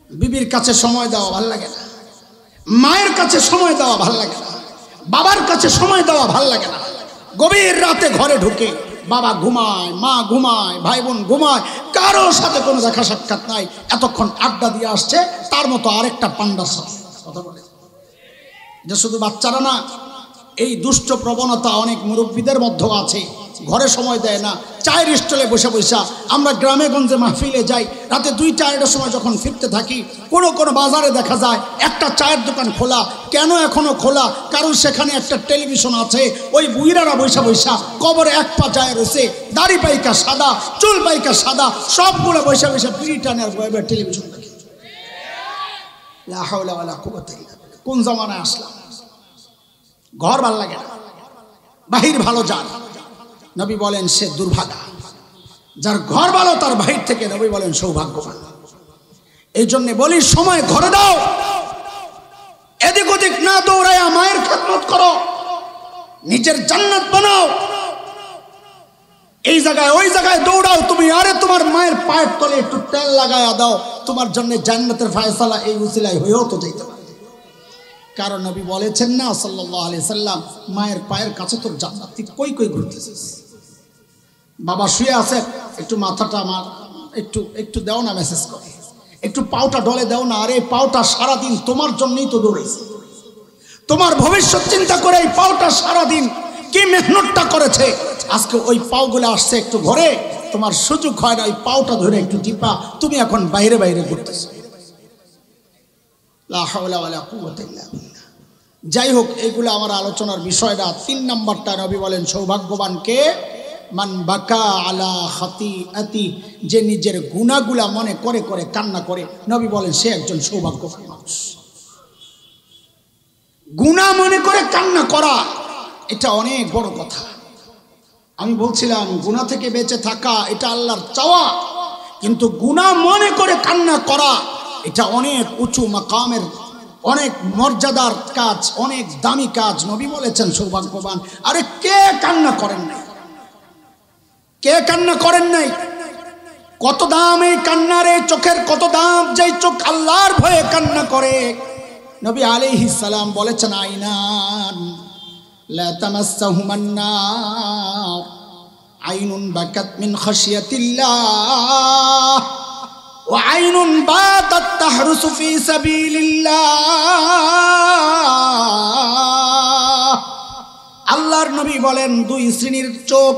বিবির কাছে সময় দেওয়া ভাল লাগে না, মায়ের কাছে সময় দেওয়া ভাল লাগে না, বাবার কাছে সময় দেওয়া ভাল লাগে না। গভীর রাতে ঘরে ঢুকে বাবা ঘুমায়, মা ঘুমায়, ভাই বোন ঘুমায়, কারো সাথে কোনো দেখা সাক্ষাৎ নাই, এতক্ষণ আড্ডা দিয়ে আসছে তার মতো আরেকটা পান্ডার সাথে কথা বলে। যে শুধু বাচ্চারা না, এই দুষ্ট প্রবণতা অনেক মুরব্বীদের মধ্যেও আছে। ঘরে সময় দেয় না, চায়ের স্টলে বসে বসে। আমরা গ্রামে গঞ্জে মাহফিলে যাই, রাতে 2-4টার সময় যখন ফিরতে থাকি, কোনো বাজারে দেখা যায় একটা চায়ের দোকান খোলা। কেন এখনো খোলা? কারণ সেখানে একটা টেলিভিশন আছে। ওই বুইরারা বৈশা বৈশা কবরে এক পা যায় রয়েছে, দাড়ি পাইকা সাদা, চুল পাইকা সাদা, সবগুলো বৈশা বৈশা বিড়ি টানে আর বয়ে টেলিভিশন দেখে। লা হাওলা ওয়ালা কুওয়াতা ইল্লা বিল্লাহ। কোন জামানায় আসলাম? ঘর ভাল লাগে না, বাহির ভালো যার। নবী বলেন সে দুর্ভাগা। যার ঘর ভালো তার বাহির থেকে নবী বলেন সৌভাগ্যবান। এই জন্য বলি সময় ঘরে দাও, এদিক ওদিক না দৌড়ায়া মায়ের খেদমত করো, নিজের জান্নাত বানাও। এই জায়গায় ওই জায়গায় দৌড়াও তুমি, আরে তোমার মায়ের পায়ের তলে একটু তেল লাগায়া দাও, তোমার জন্য জান্নাতের ফায়সালা এই উসিলায় হয়েও তো যেতে পারে। কারণ নবী বলেছেন না সাল্লাল্লাহু আলাইহি সাল্লাম, মায়ের পায়ের কাছে তোর জান্নাত, তুই কই কই ঘুরতেছিস? বাবা শুয়ে আছে, একটু মাথাটা আমার একটু দাও না, মেসেজ করে একটু পাউটা ডলে দাও না। আরে পাউটা সারাদিন তোমার জন্যই তো দৌড়েছে, তোমার ভবিষ্যৎ চিন্তা করে এই পাউটা সারাদিন কি মেহনতটা করেছে। আজকে ওই পাউগুলো আসছে একটু ঘরে, তোমার সুযোগ হয় না ওই পাউটা ধরে একটু টিপা, তুমি এখন বাইরে বাইরে ঘুরতেছো। লা হাওলা ওয়ালা কুওয়াতা ইল্লা বিল্লাহ। যাই হোক, এগুলো আমার আলোচনার বিষয় না। 3 নাম্বারটা নবী বলেন সৌভাগ্যবান কে? মান বাকা আলা খাতিআতি, যে নিজের গুনাহগুলা মনে করে করে কান্না করে। নবী বলেন সে একজন সৌভাগ্যবান মানুষ। গুনাহ মনে করে কান্না করা এটা অনেক বড় কথা। আমি বলছিলাম গুনাহ থেকে বেঁচে থাকা এটা আল্লাহর চাওয়া, কিন্তু গুনাহ মনে করে কান্না করা এটা অনেক উঁচু মাকামের, অনেক মর্যাদার কাজ, অনেক দামি কাজ। নবী বলেছেন সৌভাগ্যবান। আরে কে কান্না করেন নাই? কে কান্না করেন নাই? কত দাম এই কান্নার, এই চোখের কত দাম, যেই চোখ আল্লাহর ভয়ে কান্না করে। নবী আলাইহিস সালাম বলেছেন আইনান লা তামাসসাহুমান নার, আইনুন বাকাত মিন খাশিয়াতিল্লাহ ওয়া আইনুন বাতাত তাহরুসু ফি সাবিলিল্লাহ। আল্লাহর নবী বলেন 2 শ্রেণীর চোখ,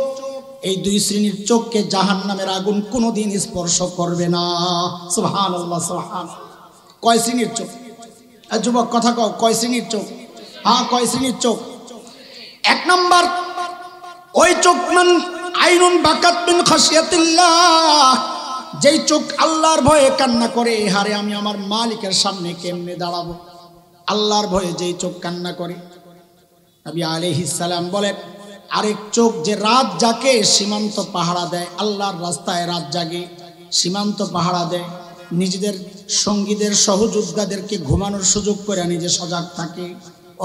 এই 2 শ্রেণীর চোখকে জাহান্নামের আগুন কোনোদিন স্পর্শ করবে না। সুবহানাল্লাহ, সুবহানাল্লাহ। কয় শ্রেণীর চোখ? যুবক কথা কও, কয় শ্রেণীর চোখ? হ্যাঁ, কয় শ্রেণীর চোখ? 1 নাম্বার ওই চোখ মান আইনুন বাকাত মিন খাশিয়াতিল্লাহ, যেই চোখ আল্লাহর ভয়ে কান্না করে। হারে আমি আমার মালিকের সামনে কেমনে দাঁড়াবো? আল্লাহর ভয়ে যেই চোখ কান্না করে। নবী আলাইহিস সালাম বলেন আরেক চোখ যে রাত জাগে সীমান্ত পাহারা দেয়, আল্লাহর রাস্তায় রাত জাগে, সীমান্ত পাহারা দেয়, নিজেদের সঙ্গীদের সহযোদ্ধাদেরকে ঘুমানোর সুযোগ করে নিজে সজাগ থাকে,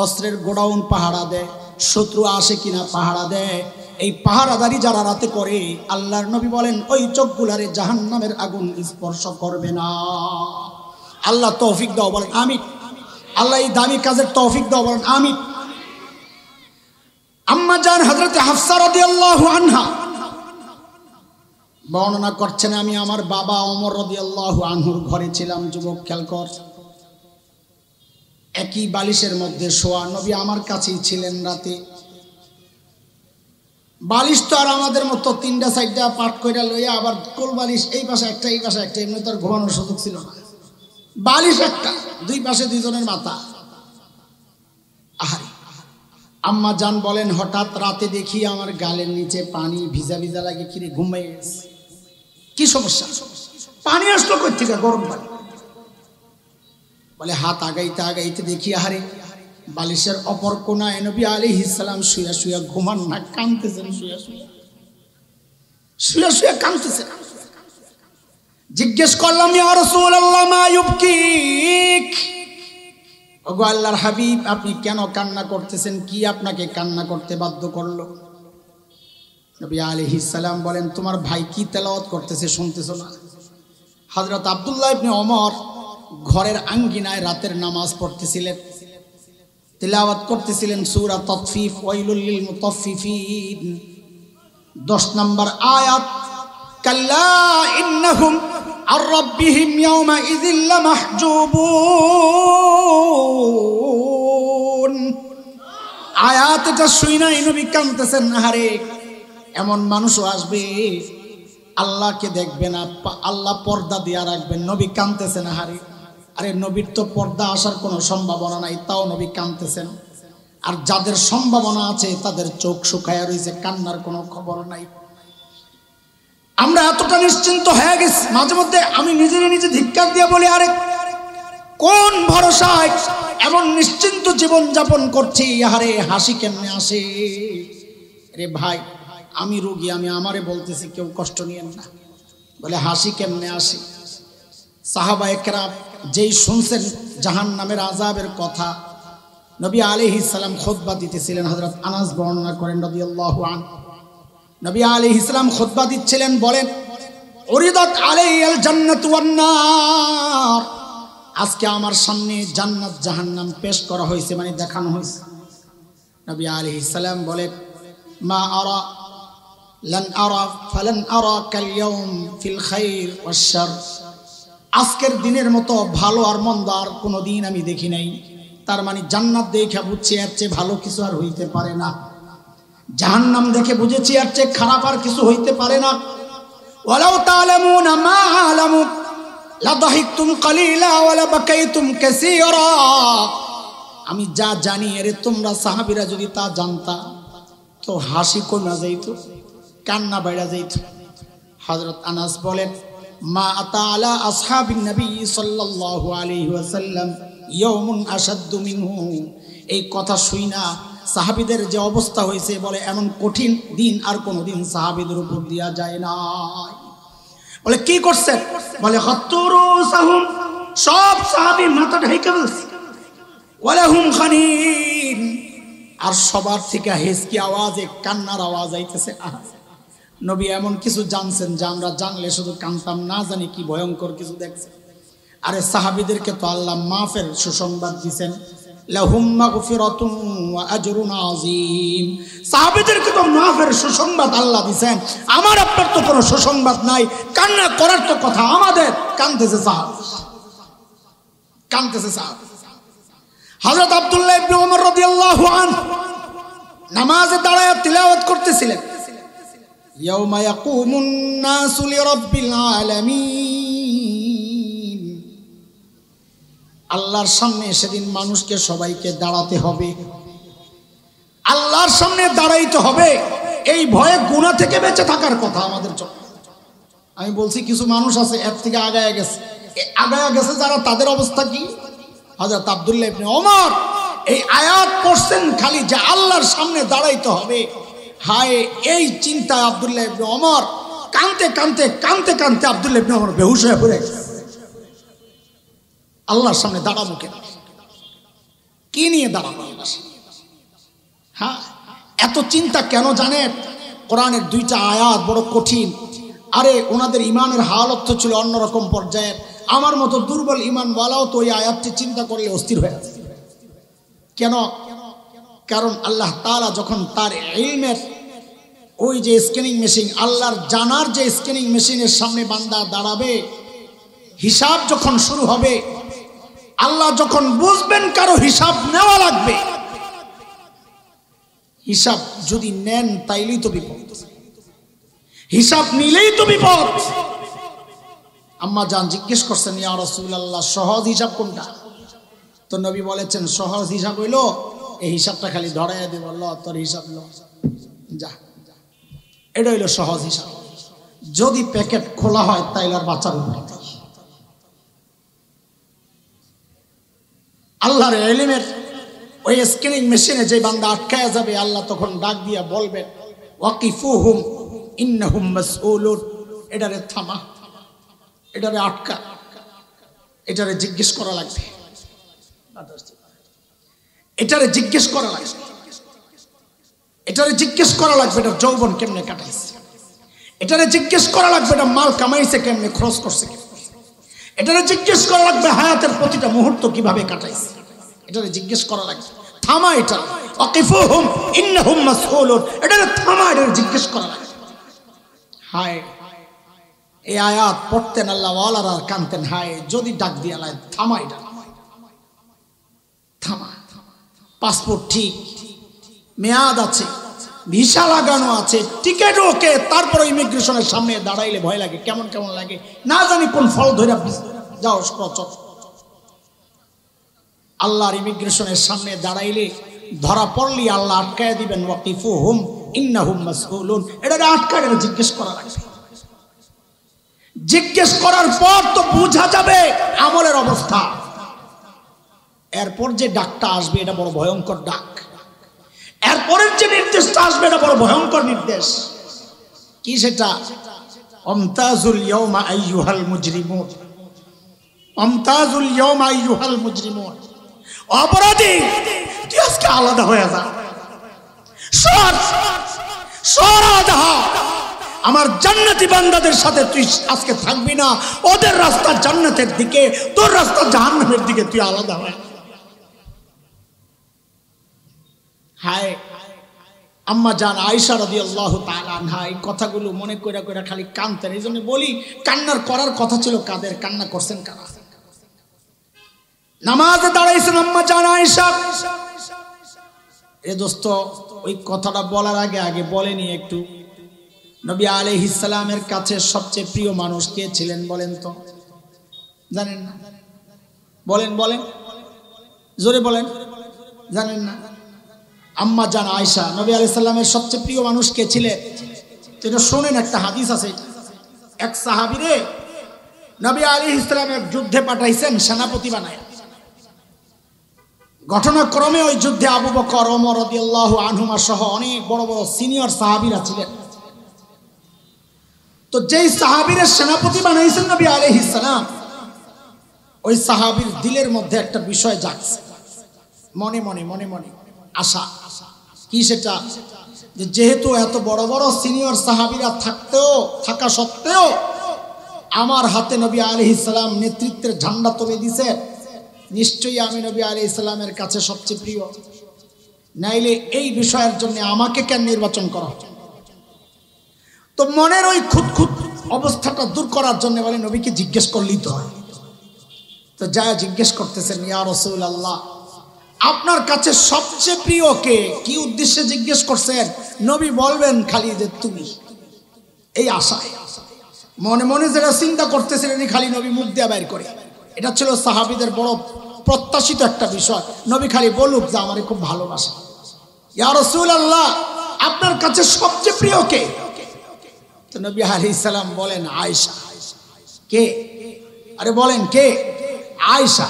অস্ত্রের গোডাউন পাহারা দেয়, শত্রু আসে কিনা পাহারা দেয়। এই পাহারাদারি যারা রাতে করে, আল্লাহর নবী বলেন ওই চোখগুলারে জাহান্নামের আগুন স্পর্শ করবে না। আল্লাহ তৌফিক দাও বলেন আমিন। আল্লাহ এই দামি কাজের তৌফিক দাও বলেন আমিন। আম্মা জান হযরত হাফসা রাদিয়াল্লাহু আনহা বর্ণনা করছেন, আমি আমার বাবা ওমর রাদিয়াল্লাহু আনহুর ঘরে ছিলাম। যুবক খেয়াল কর, একই বালিশের মধ্যে শোয়া। নবী আমার কাছেই ছিলেন রাতে। বালিশ তো আর আমাদের মতো 3টা-4টা পাট কইরা লইয়া আবার কোল বালিশ এই পাশে একটা এই পাশে একটা, এমনি তো আর ঘুমানোর সুযোগ ছিল না। বালিশ একটা, 2 পাশে 2 জনের মাথা। আহারে, আম্মা জান বলেন হঠাৎ রাতে দেখি আমার গালের নিচে পানি ভিজা ভিজা লাগে। কিরে ঘুমাই গেছে, কি সমস্যা? পানি আসলো কই থেকে? গরম পানি। বলে হাত আগাইতে আগাইতে দেখি আহারে বালিশের অপর কোনায় নবী আলাইহিস সালাম শুয়া শুয়া ঘুমান না, কাঁদতেছেন, শুয়া শুয়া শুয়া শুয়া কাঁদতেছেন। জিজ্ঞেস করলাম, ইয়া রাসূলুল্লাহ মা ইউবকিক, ওগো আল্লাহর হাবিব আপনি কেন কান্না করতেছেন, কি আপনাকে কান্না করতে বাধ্য করলো? নবী আলাইহিস সালাম বলেন, তোমার ভাই কি তেলাওয়াত করতেছে শুনতেছো না? হযরত আব্দুল্লাহ ইবনে ওমর ঘরের আঙ্গিনায় রাতের নামাজ পড়তেছিলেন, তিলাওয়াত করতেছিলেন সূরা তাতফিফ, ওয়াইলুল লিল মুতাফফিফিন 10 নম্বর আয়াত, কাল্লা ইন্নাহুম আর রাব্বিহিম ইয়াওমা ইযিল লামাহজুবুন। আয়াতটা শুনে নবী কাঁদতেছেন, আহারে এমন মানুষও আসবে আল্লাহকে দেখবে না, আল্লাহ পর্দা দিয়া রাখবেন, নবী কাঁদতেছেন, আহারে। আরে নবীর তো পর্দা আসার কোনো সম্ভাবনা নাই, তাও নবী কাঁদতেছেন। আর যাদের সম্ভাবনা আছে তাদের চোখ শুকায়া রয়েছে, কান্নার কোনো খবর নাই। আমরা এতটা নিশ্চিন্ত হয়ে গেছি, মাঝে মধ্যে আমি নিজে ধিক্কার দিয়ে বলি, আরে কোন ভরসায় এমন নিশ্চিন্ত জীবন যাপন করছি, আহারে হাসি কেমনে আসে? রে ভাই আমি রোগী, আমি আমারে বলতেছি, কেউ কষ্ট নিয়েন না। বলে হাসি কেমনে আসে? সাহাবায়ে কেরাম যেই শুনছেন জাহান্নামের আযাবের কথা, নবী আলাইহিস সালাম খুতবা দিতেছিলেন, হযরত আনাস বর্ণনা করেন রাদিয়াল্লাহু আনহু, নবী আলাইহিস সালাম খুতবা দিচ্ছিলেন, বলেন উরিদাত আলাইয়াল জান্নাতু ওয়ান নার, আজকে আমার সামনে জান্নাত জাহান্নাম পেশ করা হয়েছে, মানে দেখানো হয়েছে। নবী আলাইহিস সালাম বলেন, মা আরা লান আরা ফালান আরা কাল ইয়াউম ফিল খাইর ওয়াশ শার, আজকের দিনের মতো ভালো আর মন্দ আর কোনো দিন আমি দেখি নাই। তার মানে জান্নাত দেখে বুঝছি এর চেয়ে ভালো কিছু আর হইতে পারে না, জাহান্নাম দেখে বুঝেছি এর চেয়ে খারাপ আর কিছু হইতে পারে না। ওয়ালাউ তা'লামুনা মা আ'লামু লাদাহিকতুম কালিলা ওয়া লাবাকাইতুম কাসীরা, আমি যা জানি এর তোমরা সাহাবীরা যদি তা জানতা তো হাসি কমে যাইত, কান্না বাইরা যাইত। হযরত আনাস বলেন, মা আতা আলা আসহাবিন নবী সাল্লাল্লাহু আলাইহি ওয়াসাল্লাম ইয়াউমুন আশাদ্দু মিনহু, এই কথা শুইনা সাহাবীদের যে অবস্থা হয়েছে, বলে এমন কঠিন দিন আর কোনোদিন সাহাবীদের উপর দিয়া যায় না। বলে কি করছেন? বলে খাত্তুরুসাহুম, সব সাহাবী মাথা ঢাইকা বলছে, ওয়ালাহুম খানিন, আর সবার থেকে হেসকি আওয়াজে কান্নার আওয়াজ আইতেছে। নবী এমন কিছু জানছেন যা আমরা জানলে শুধু কানতাম, না জানি কি ভয়ঙ্কর কিছু দেখছেন। আরে সাহাবীদেরকে তো আল্লাহ মাফের সুসংবাদ দিয়েছেন, লাহুম মাগফিরাতুন ওয়া আজরুন আযীম, সাহাবীদেরকে তো মাফের সুসংবাদ আল্লাহ দিয়েছেন, আমার আপনার তো কোনো সুসংবাদ নাই। কান্না করার তো কথা আমাদের, কাঁদতেছে সাহাবী, কাঁদতেছে সাহাবী। হযরত আব্দুল্লাহ ইবনে ওমর রাদিয়াল্লাহু আনহু নামাজে দাঁড়ায় তিলাওয়াত করতেছিলেন, ইয়াউমা ইয়াকুমুন নাসু লিরাব্বিল আলামিন, আল্লাহর সামনে সেদিন মানুষকে সবাইকে দাঁড়াতে হবে, আল্লাহর সামনে দাঁড়াইতে হবে। এই ভয়ে গুনাহ থেকে বেঁচে থাকার কথা আমাদের জন্য। আমি বলছি কিছু মানুষ আছে এর থেকে আগায়া গেছে, যারা তাদের অবস্থা কি? হযরত আব্দুল্লাহ ইবনে ওমর এই আয়াত পড়ছেন খালি যে আল্লাহর সামনে দাঁড়াইতে হবে, হায় এই চিন্তায় আব্দুল্লাহ ইবনে ওমর কাঁদতে কাঁদতে কাঁদতে কাঁদতে আব্দুল্লাহ ইবনে ওমর বেহুশ হয়ে পড়ে গেছে। আল্লাহর সামনে দাঁড়াবো কেন? কি নিয়ে দাঁড়াবো আল্লাহর সামনে? হ্যাঁ, এত চিন্তা কেন জানেন? কোরআনের 2টা আয়াত বড় কঠিন। আরে ওনাদের ইমানের হালত ছিল অন্যরকম পর্যায়ের, আমার মতো দুর্বল ইমানওয়ালাও তো ওই আয়াতটি চিন্তা করলে অস্থির হয়ে আছে। কেন? কারণ আল্লাহ তাআলা যখন তার ইলমের ওই যে স্ক্যানিং মেশিন, আল্লাহর জানার যে স্ক্যানিং মেশিনের সামনে বান্দা দাঁড়াবে, হিসাব যখন শুরু হবে, আল্লাহ যখন বুঝবেন কারো হিসাব নেওয়া লাগবে, হিসাব যদি নেন তাইলেই তো বিপদ, হিসাব নিলেই তো বিপদ। আম্মা জান জিজ্ঞেস করছেন, ইয়া রাসূলুল্লাহ সহজ হিসাব কোনটা? তো নবী বলেছেন সহজ হিসাব হইলো এই হিসাবটা খালি ধরাইয়া দিব, আল্লাহ তোর হিসাব লো যা, এটা হইলো সহজ হিসাব। যদি প্যাকেট খোলা হয় তাইলে আর বাঁচার উপায় নেই। আল্লাহর ইলমের ওই স্ক্যানিং মেশিনে যে বান্দা আটকায়া যাবে, আল্লাহ তখন ডাক দিয়া বলবেন ওয়াকিফুহুম ইন্নাহুম মাসউলুন, এটারে থামা, এটারে আটকা, এটারে জিজ্ঞেস করা লাগবে, এটারে জিজ্ঞেস করা লাগবে, এটারে জিজ্ঞেস করা লাগবে এটা যৌবন কেমনে কাটাইছে, এটারে জিজ্ঞেস করা লাগবে এটা মাল কামাইছে কেমনে, খরচ করছে কেমনে, এটারে জিজ্ঞেস করা লাগবে হায়াতের প্রতিটা মুহূর্ত কিভাবে কাটাইছে, এটারে জিজ্ঞেস করা লাগবে। থামা, এটা ওয়াকিফুহুম ইন্নাহুম মাসউলুন, এটারে থামা, এটারে জিজ্ঞেস করা লাগবে। হায়, এই আয়াত পড়তেন আল্লাহ ওয়ালার আর কানতেন, হায় যদি ডাক দিয়া লাই থামা, এটা থামা। পাসপোর্ট ঠিক, মেয়াদ আছে, ভিসা লাগানো আছে, টিকেট ওকে, তারপর ইমিগ্রেশনের সামনে দাঁড়াইলে ভয় লাগে, কেমন কেমন লাগে, না জানি কোন ফল ধরে যাও সচর। আল্লাহর ইমিগ্রেশনের সামনে দাঁড়াইলে ধরা পড়লি আল্লাহ আটকায় দিবেন ওয়াকিফুহুম ইন্নাহুম মাসউলুন, এটা আটকায় জিজ্ঞেস করা লাগবে। জিজ্ঞেস করার পর তো বোঝা যাবে আমলের অবস্থা। এরপর যে ডাকটা আসবে এটা বড় ভয়ঙ্কর ডাক, এরপরের যে নির্দেশটা আসবে এটা বড় ভয়ঙ্কর নির্দেশ। কি সেটা? আমতাজুল ইয়াউমা আইয়ুহাল মুজরিমুন, আমতাজুল ইয়াউমা আইয়ুহাল মুজরিমুন, অপরাধী তুই আজকে আলাদা হয়ে যা, সর সর আলাদা হ, আমার জান্নাতি বান্দাদের সাথে তুই আজকে থাকবি না, ওদের রাস্তা জান্নাতের দিকে, তোর রাস্তা জাহান্নামের দিকে, তুই আলাদা হয়ে। হায়, আম্মা জান আয়েশা রাদিয়াল্লাহু তাআলা আনহা এই কথাগুলো মনে কইরা কইরা খালি কাঁদতেন। এই জন্য বলি, কান্নার করার কথা ছিল কাদের, কান্না করছেন কারা? নামাজে দাঁড়াইছেন আম্মা জান আয়েশা। এ দোস্ত, ওই কথাটা বলার আগে আগে বলেনি একটু, নবী আলাইহিস সালামের কাছে সবচেয়ে প্রিয় মানুষ কে ছিলেন বলেন তো? জানেন না? বলেন বলেন, জোরে বলেন, জানেন না? আম্মা জান আয়েশা নবী আলাইহিস সালামের সবচেয়ে প্রিয় মানুষ কে ছিলেন? তো এটা শোনেন, একটা হাদিস আছে, এক সাহাবীরে নবী আলাইহিস সালামের যুদ্ধে পাঠাইছেন সেনাপতি বানায়। ঘটনাক্রমে ওই যুদ্ধে আবু বকর, ওমর রাদিয়াল্লাহু আনহুমা সহ অনেক বড় বড় সিনিয়র সাহাবীরা ছিলেন। তো যেই সাহাবীর সেনাপতি বানাইছেন নবী আলাইহিস সালাম, ওই সাহাবীর দিলের মধ্যে একটা বিষয় জাগছে, মনে মনে মনে মনে আশা। কি সেটা? যে যেহেতু এত বড় বড় সিনিয়র সাহাবীরা থাকা সত্ত্বেও আমার হাতে নবী আলাইহিস সালাম নেতৃত্বের ঝান্ডা তুলে দিছে, নিশ্চয়ই আমি নবী আলাইহিস সালামের কাছে সবচেয়ে প্রিয়, নাইলে এই বিষয়ের জন্য আমাকে কেন নির্বাচন করা? তো মনের ওই খুঁতখুত অবস্থাটা দূর করার জন্য বলে নবীকে জিজ্ঞেস করলেই তো হয়। তো যা জিজ্ঞেস করতেছেন, ইয়া রাসূলুল্লাহ আপনার কাছে সবচেয়ে প্রিয় কে? কি উদ্দেশ্যে জিজ্ঞেস করছেন? নবী বলবেন খালি যে তুমি, এই আশায় মনে মনে যেটা চিন্তা করতেছিলেন খালি নবী মুখ দিয়ে বাইর করে। এটা ছিল সাহাবীদের বড় প্রত্যাশিত একটা বিষয়, নবী খালি বলুক যে আমারে খুব ভালোবাসে। ইয়া রাসূলুল্লাহ আপনার কাছে সবচেয়ে প্রিয় কে? তো নবী আলাইহিস সালাম বলেন আয়েশা। কে? আরে বলেন কে? আয়েশা।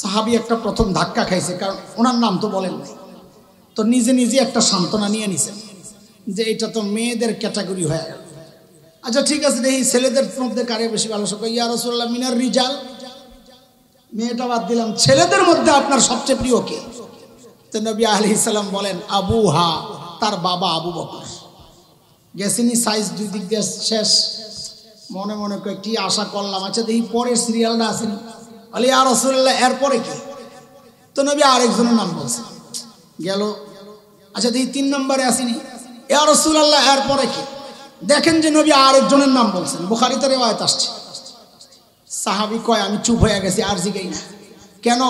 সাহাবী একটা প্রথম ধাক্কা খাইছে, কারণ ওনার নাম তো বলেন নাই। তো নিজে নিজে একটা সান্ত্বনা নিয়ে নিছেন যে এটা তো মেয়েদের ক্যাটাগরি হয়ে গেল। আচ্ছা ঠিক আছে, দেখি ছেলেদের মধ্যে কারে বেশি ভালোবাসে। ইয়া রাসূলুল্লাহ মিনার রিজাল, মেয়েটা বাদ দিলাম, ছেলেদের মধ্যে আপনার সবচেয়ে প্রিয় কে? তো নবী আলাইহিস সালাম বলেন আবুহা, তার বাবা আবু বকর। গেছিনি সাইজ দুই দিক দিয়ে শেষ, মনে মনে করে কি আশা করলাম, আচ্ছা দেখি পরের সিরিয়ালটা আসেনি। বলে ইয়া রাসূলুল্লাহ এরপরে কি? তো নবী আরেকজনের নাম বলছে, গেল। আচ্ছা দেখি 3 নম্বরে আসেনি, ইয়া রাসূলুল্লাহ এরপরে কি? দেখেন যে নবী আরেকজনের নাম বলছেন, বুখারীতে রিওয়ায়াত আসছে। সাহাবী কয় আমি চুপ হয়ে গেছি, আর জিগাই না। কেন?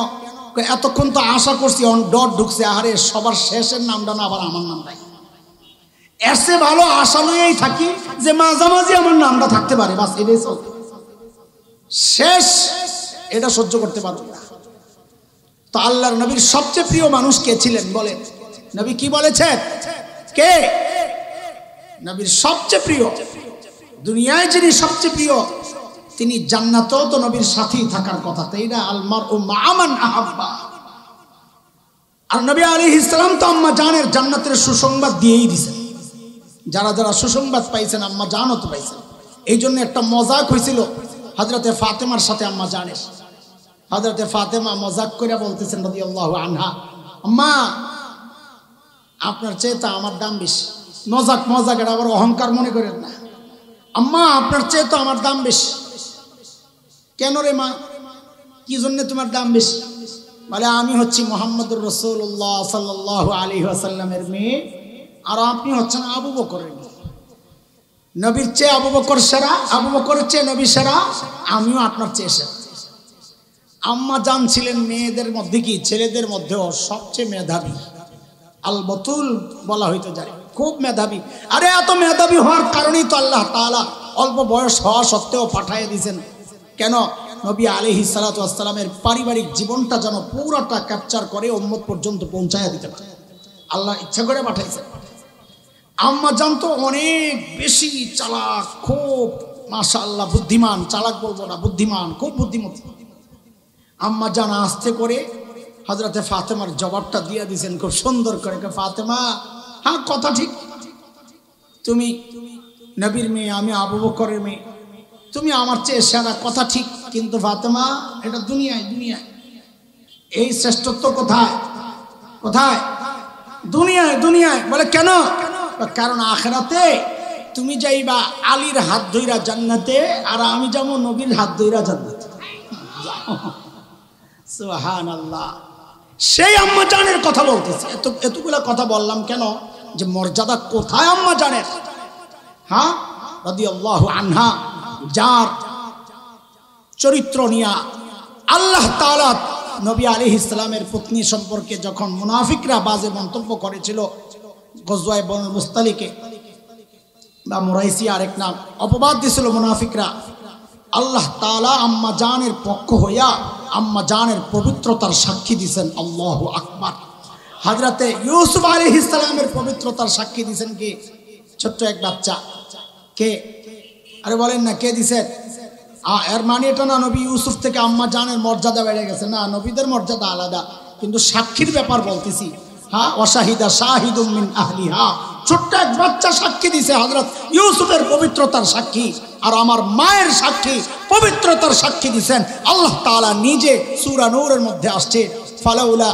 এতক্ষণ তো আশা করছি, অন ডট ঢুকছে, আরে সবার শেষের নামটা না আবার আমার নামটাই। এসে ভালো আশা লইয়াই থাকি যে মাঝামাঝি আমার নামটা থাকতে পারে, বাস এটাই চলবে। শেষ এটা সহ্য করতে পারবো না। তো আল্লাহর নবীর সবচেয়ে প্রিয় মানুষ কে ছিলেন বলেন? নবী কি বলেছেন? কে? নবীর সবচেয়ে প্রিয়, দুনিয়ায় যিনি সবচেয়ে প্রিয় তিনি জান্নাতেও তো নবীর সাথেই থাকার কথা, তাই না? আল মারউ মা'a মান আহাব্বা। আর নবী আলাইহিস সালাম তো আম্মা জানের জান্নাতের সুসংবাদ দিয়েই দিয়েছেন। যারা যারা সুসংবাদ পাইছেন আম্মা জানও তো পাইছেন। এই জন্য একটা মজাক হয়েছিল হযরতে ফাতেমার সাথে আম্মা জানের। হযরতে ফাতেমা মজাক করে বলতেছেন রাদিয়াল্লাহু আনহা, আম্মা আপনার চেয়ে তো আমার দাম বেশি। মজাক মজাক, এটা আবার অহংকার মনে করেন না। আম্মা আপনার চেয়ে তো আমার দাম বেশি। কেন রে মা, কি জন্য তোমার দাম বেশি? বলে আমি হচ্ছি মুহাম্মদুর রাসূলুল্লাহ সাল্লাল্লাহু আলাইহি ওয়াসাল্লামের মেয়ে, আর আপনি হচ্ছেন আবু বকরের মেয়ে। নবীর চেয়ে আবু বকর সেরা, আবু বকরের চেয়ে নবী সেরা, আমিও আপনার চেয়ে সেরা। আম্মা জান ছিলেন মেয়েদের মধ্যে কি ছেলেদের মধ্যেও সবচেয়ে মেধাবী। আল বতুল বলা হইতো যায়, খুব মেধাবী। আরে এত মেধাবী হওয়ার কারণেই তো আল্লাহ তাআলা অল্প বয়স হওয়া সত্ত্বেও পাঠিয়ে দিয়েছেন। কেন? নবী আলাইহিস সালাতু ওয়াস সালামের পারিবারিক জীবনটা যেন পুরোটা ক্যাপচার করে উম্মত পর্যন্ত পৌঁছায়া দিতে পারে, আল্লাহ ইচ্ছা করে পাঠাইছেন। আম্মা জান তো অনেক বেশি চালাক, খুব মাশাআল্লাহ বুদ্ধিমান, চালাক বলবো না, বুদ্ধিমান, খুব বুদ্ধিমতী। আম্মা জান আস্তে করে হযরতে ফাতেমার জবাবটা দিয়ে দিয়েছেন খুব সুন্দর করে। ফাতেমা, হ্যাঁ কথা ঠিক, তুমি নবীর মেয়ে, আমি আবু বকরের মেয়ে, তুমি আমার চেয়ে সেরা, কথা ঠিক। কিন্তু ফাতেমা, এটা দুনিয়ায়, দুনিয়ায় এই শ্রেষ্ঠত্ব কোথায়? কোথায়? দুনিয়ায়, দুনিয়ায়। বলে কেন? কারণ আখিরাতে তুমি যাইবা আলীর হাত ধইরা জান্নাতে, আর আমি যাবো নবীর হাত ধইরা জান্নাতে। সুবহানাল্লাহ। সেই আম্মা জানের কথা বলতেছি। এতগুলা কথা বললাম কেন? যে মর্যাদা কোথায় আম্মা জানের। হ্যাঁ, রাদিয়াল্লাহু আনহা, যার চরিত্র নিয়ে আল্লাহ তাআলা নবী আলাইহিস সালামের পত্নী সম্পর্কে যখন মুনাফিকরা বাজে মন্তব্য করেছিল গজওয়ায়ে বনুল মুস্তালিকে বা মুরাইসি আরেক নাম, অপবাদ দিয়েছিল মুনাফিকরা, আল্লাহ তাআলা আম্মা জানের পক্ষ হইয়া আম্মা জানের পবিত্রতার সাক্ষী দিয়েছেন। আল্লাহু আকবার। হযরতে ইউসুফ আলাইহিস সালামের পবিত্রতার সাক্ষী দিয়েছেন কি? ছোট্ট এক বাচ্চা। কে? আরে বলেন না, কে দিছেন? এর মানে এটা না নবী ইউসুফ থেকে আম্মা জানের মর্যাদা বেড়ে গেছে, না, নবীদের মর্যাদা আলাদা, কিন্তু সাক্ষীর ব্যাপার বলতেছি। হ্যাঁ, ওয়াশাহিদা শাহিদুম মিন আহলিহা, ছোট্ট এক বাচ্চা সাক্ষী দিছে হযরত ইউসুফের পবিত্রতার সাক্ষী। আর আমার মায়ের সাক্ষী, পবিত্রতার সাক্ষী দিছেন আল্লাহ তাআলা নিজে। সূরা নূরের মধ্যে আসছে, ফালাউলা,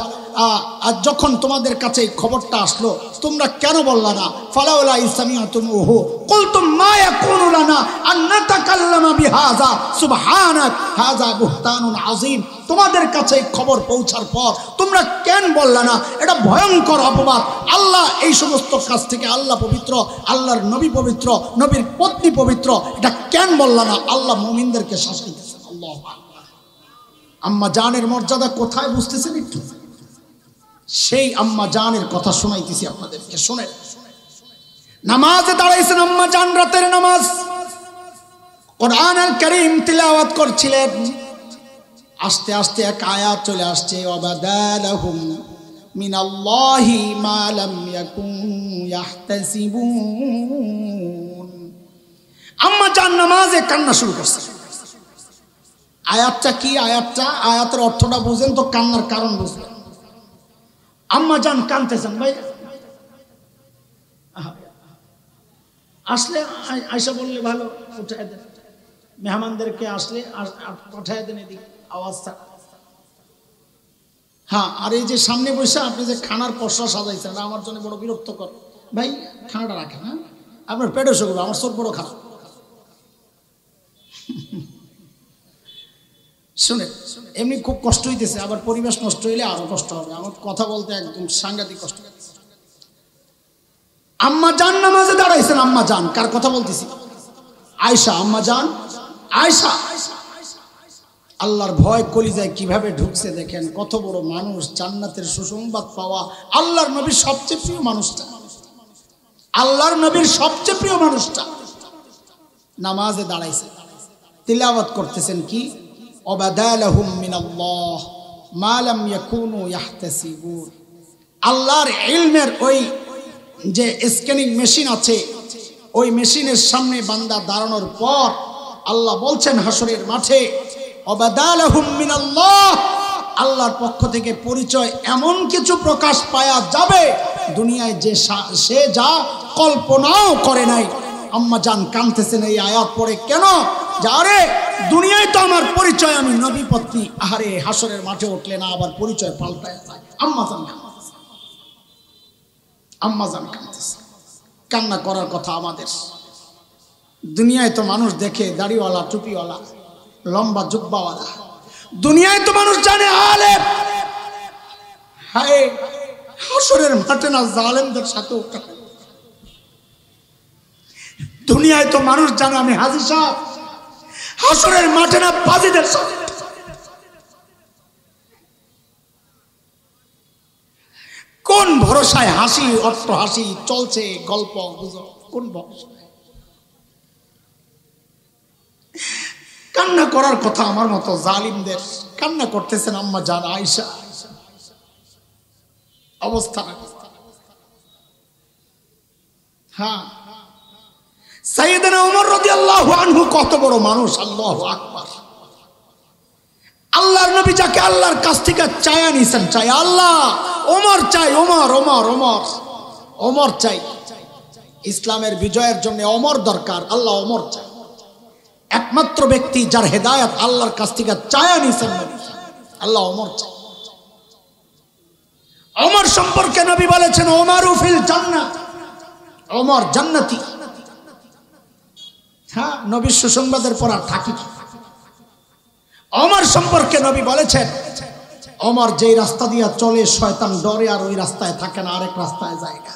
আর যখন তোমাদের কাছে এই খবরটা আসলো তোমরা কেন বললা না? ফালাউলা ইসমিআতুমুহু কুলতুম মা ইয়াকুনু লানা আন নাতাকাল্লামা বিহাযা সুবহানাক হাযা বুহতানুন আযীম। তোমাদের কাছে এই খবর পৌঁছার পর তোমরা কেন বললা না? এটা ভয়ঙ্কর অপবাদ। আল্লাহ এই সমস্ত কাজ থেকে, আল্লাহ পবিত্র, আল্লাহর নবী পবিত্র, নবীর পত্নী পবিত্র, এটা কেন বললা না? আল্লাহ মুমিনদেরকে শাস্তি দিয়েছেন। আল্লাহু আকবার। আম্মা জানের মর্যাদা কোথায় বুঝতেছেন একটু? সেই আম্মা জানের কথা শোনাইতেছি আপনাদেরকে, শুনেন। নামাজে দাঁড়াইছেন আম্মা জান, রাতের নামাজ, কোরআনুল কারীম তিলাওয়াত করছিলেন। আস্তে আস্তে এক আয়াত চলে আসছে, ওয়াবাদালাহুম মিনাল্লাহি মা লাম ইয়াকুনু ইয়াহতাসিবুন। আম্মা জান নামাজে কান্না শুরু করছে। আয়াতটা কি? আয়াতের অর্থটা বুঝেন তো, কান্নার কারণ বুঝবেন। আম্মা জান কাঁদতেছেন। ভাই আসলে আয়সা বললে ভালো, উঠায় দেন মেহমানদেরকে, আসলে পাঠায় দেন এদিকে আওয়াজটা। হ্যাঁ, আর এই যে সামনে বসে আপনি যে খানার পসরা সাজাইছেন, আমার জন্য বড় বিরক্তকর। ভাই খানাটা রাখেন, হ্যাঁ, আপনার পেটে শুকবে, আমার চোখ বড় খারাপ। শুনে এমনি খুব কষ্ট হইতেছে, আবার পরিবেশ নষ্ট হইলে আরো কষ্ট হবে। আমার কথা বলতে একদম সাংঘাতিক কষ্ট। আম্মা জান নামাজে দাঁড়াইছেন। আম্মা জান, কার কথা বলতেছি? আয়েশা। আম্মা জান আয়েশা। আল্লাহর ভয় কলিজায় কিভাবে ঢুকছে দেখেন। কত বড় মানুষ, জান্নাতের সুসংবাদ পাওয়া, আল্লাহর নবীর সবচেয়ে প্রিয় মানুষটা, আল্লাহর নবীর সবচেয়ে প্রিয় মানুষটা নামাজে দাঁড়াইছে, তিলাওয়াত করতেছেন কি? ওয়াবাদালাহুম মিনাল্লাহ মা লাম ইয়াকুনু ইয়াহতাসিবুন। আল্লাহর ইলমের ওই যে স্ক্যানিং মেশিন আছে, ওই মেশিনের সামনে বান্দা দাঁড়ানোর পর আল্লাহ বলছেন হাসরের মাঠে ওয়াবাদালাহুম মিনাল্লাহ, আল্লাহর পক্ষ থেকে পরিচয় এমন কিছু প্রকাশ পাওয়া যাবে দুনিয়ায় যে সে যা কল্পনাও করে নাই। আম্মা জান কাঁদতেছেন এই আয়াত পড়ে, কেন? আরে দুনিয়ায় তো আমার পরিচয় আমি নবী পত্নী, আরে হাসরের মাঠে উঠলে না আবার পরিচয় পাল্টায় যায়। আম্মা জান কাঁদতেছে, আম্মা জান কাঁদতেছে। কান্না করার কথা আমাদের। দুনিয়ায় তো মানুষ দেখে দাড়িওয়ালা, টুপিওয়ালা, লম্বা জুব্বাওয়ালা, দুনিয়ায় তো মানুষ জানে আলেম। হায় হাসরের মাঠে না জালেমদের সাথে ওঠা। দুনিয়ায় তো মানুষ জানে আমি হাজী সাহেব, হাসরের মাঠে না বাজিদের সাথে। কোন ভরসায় হাসি অট্ট হাসি চলছে, গল্প গুজব, কোন ভরসায়? কান্না করার কথা আমার মতো জালিমদের। কান্না করতেছেন আম্মা জান আয়েশা। অবস্থা হ্যাঁ, সাইয়েদনা ওমর রাদিয়াল্লাহু আনহু কত বড় মানুষ, আল্লাহু আকবার। আল্লাহর নবী যাকে আল্লাহর কাছ থেকে চায়া নিছেন, চাই আল্লাহ ওমর চাই, ওমর ওমর ওমর ওমর চাই। ইসলামের বিজয়ের জন্য ওমর দরকার, আল্লাহ ওমর চাই। একমাত্র ব্যক্তি যার হেদায়েত আল্লাহর কাছ থেকে চায়া নিছেন নবী, আল্লাহ ওমর চাই। ওমর সম্পর্কে নবী বলেছেন ওমরু ফিল জান্নাহ, ওমর জান্নাতি। হ্যাঁ, নবীর সুসংবাদের পর আর থাকি। ওমর সম্পর্কে নবী বলেছেন ওমর যেই রাস্তা দিয়ে চলে শয়তান ডরে আর ওই রাস্তায় থাকে না, আরেক রাস্তায় যায় না।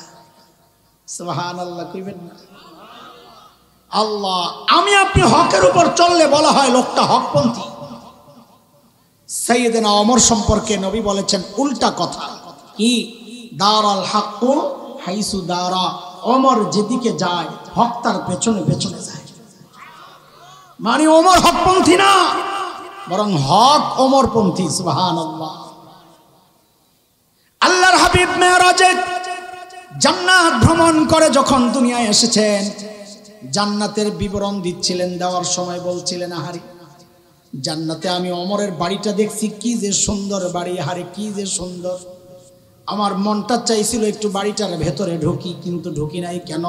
সুবহানাল্লাহ কইবেন না? আল্লাহ, আমি আপনি হকের উপর চললে বলা হয় লোকটা হকপন্থী। সাইয়েদনা ওমর সম্পর্কে নবী বলেছেন উল্টা কথা, কি? দারাল হাক্কু হাইসু দারা, ওমর যেদিকে যায় হক তার পেছনে পেছনে যায়। মানে ওমর হকপন্থী না, বরং হক ওমরপন্থী। সুবহানাল্লাহ। আল্লাহর হাবিব মেরাজে জান্নাত ভ্রমণ করে যখন দুনিয়ায় এসেছেন, জান্নাতের বিবরণ দিচ্ছিলেন, দেওয়ার সময় বলছিলেন আহারে জান্নাতে আমি ওমরের বাড়িটা দেখছি, কি যে সুন্দর বাড়ি, হারে কি যে সুন্দর। আমার মনটা চাইছিল একটু বাড়িটার ভেতরে ঢুকি, কিন্তু ঢুকি নাই। কেন?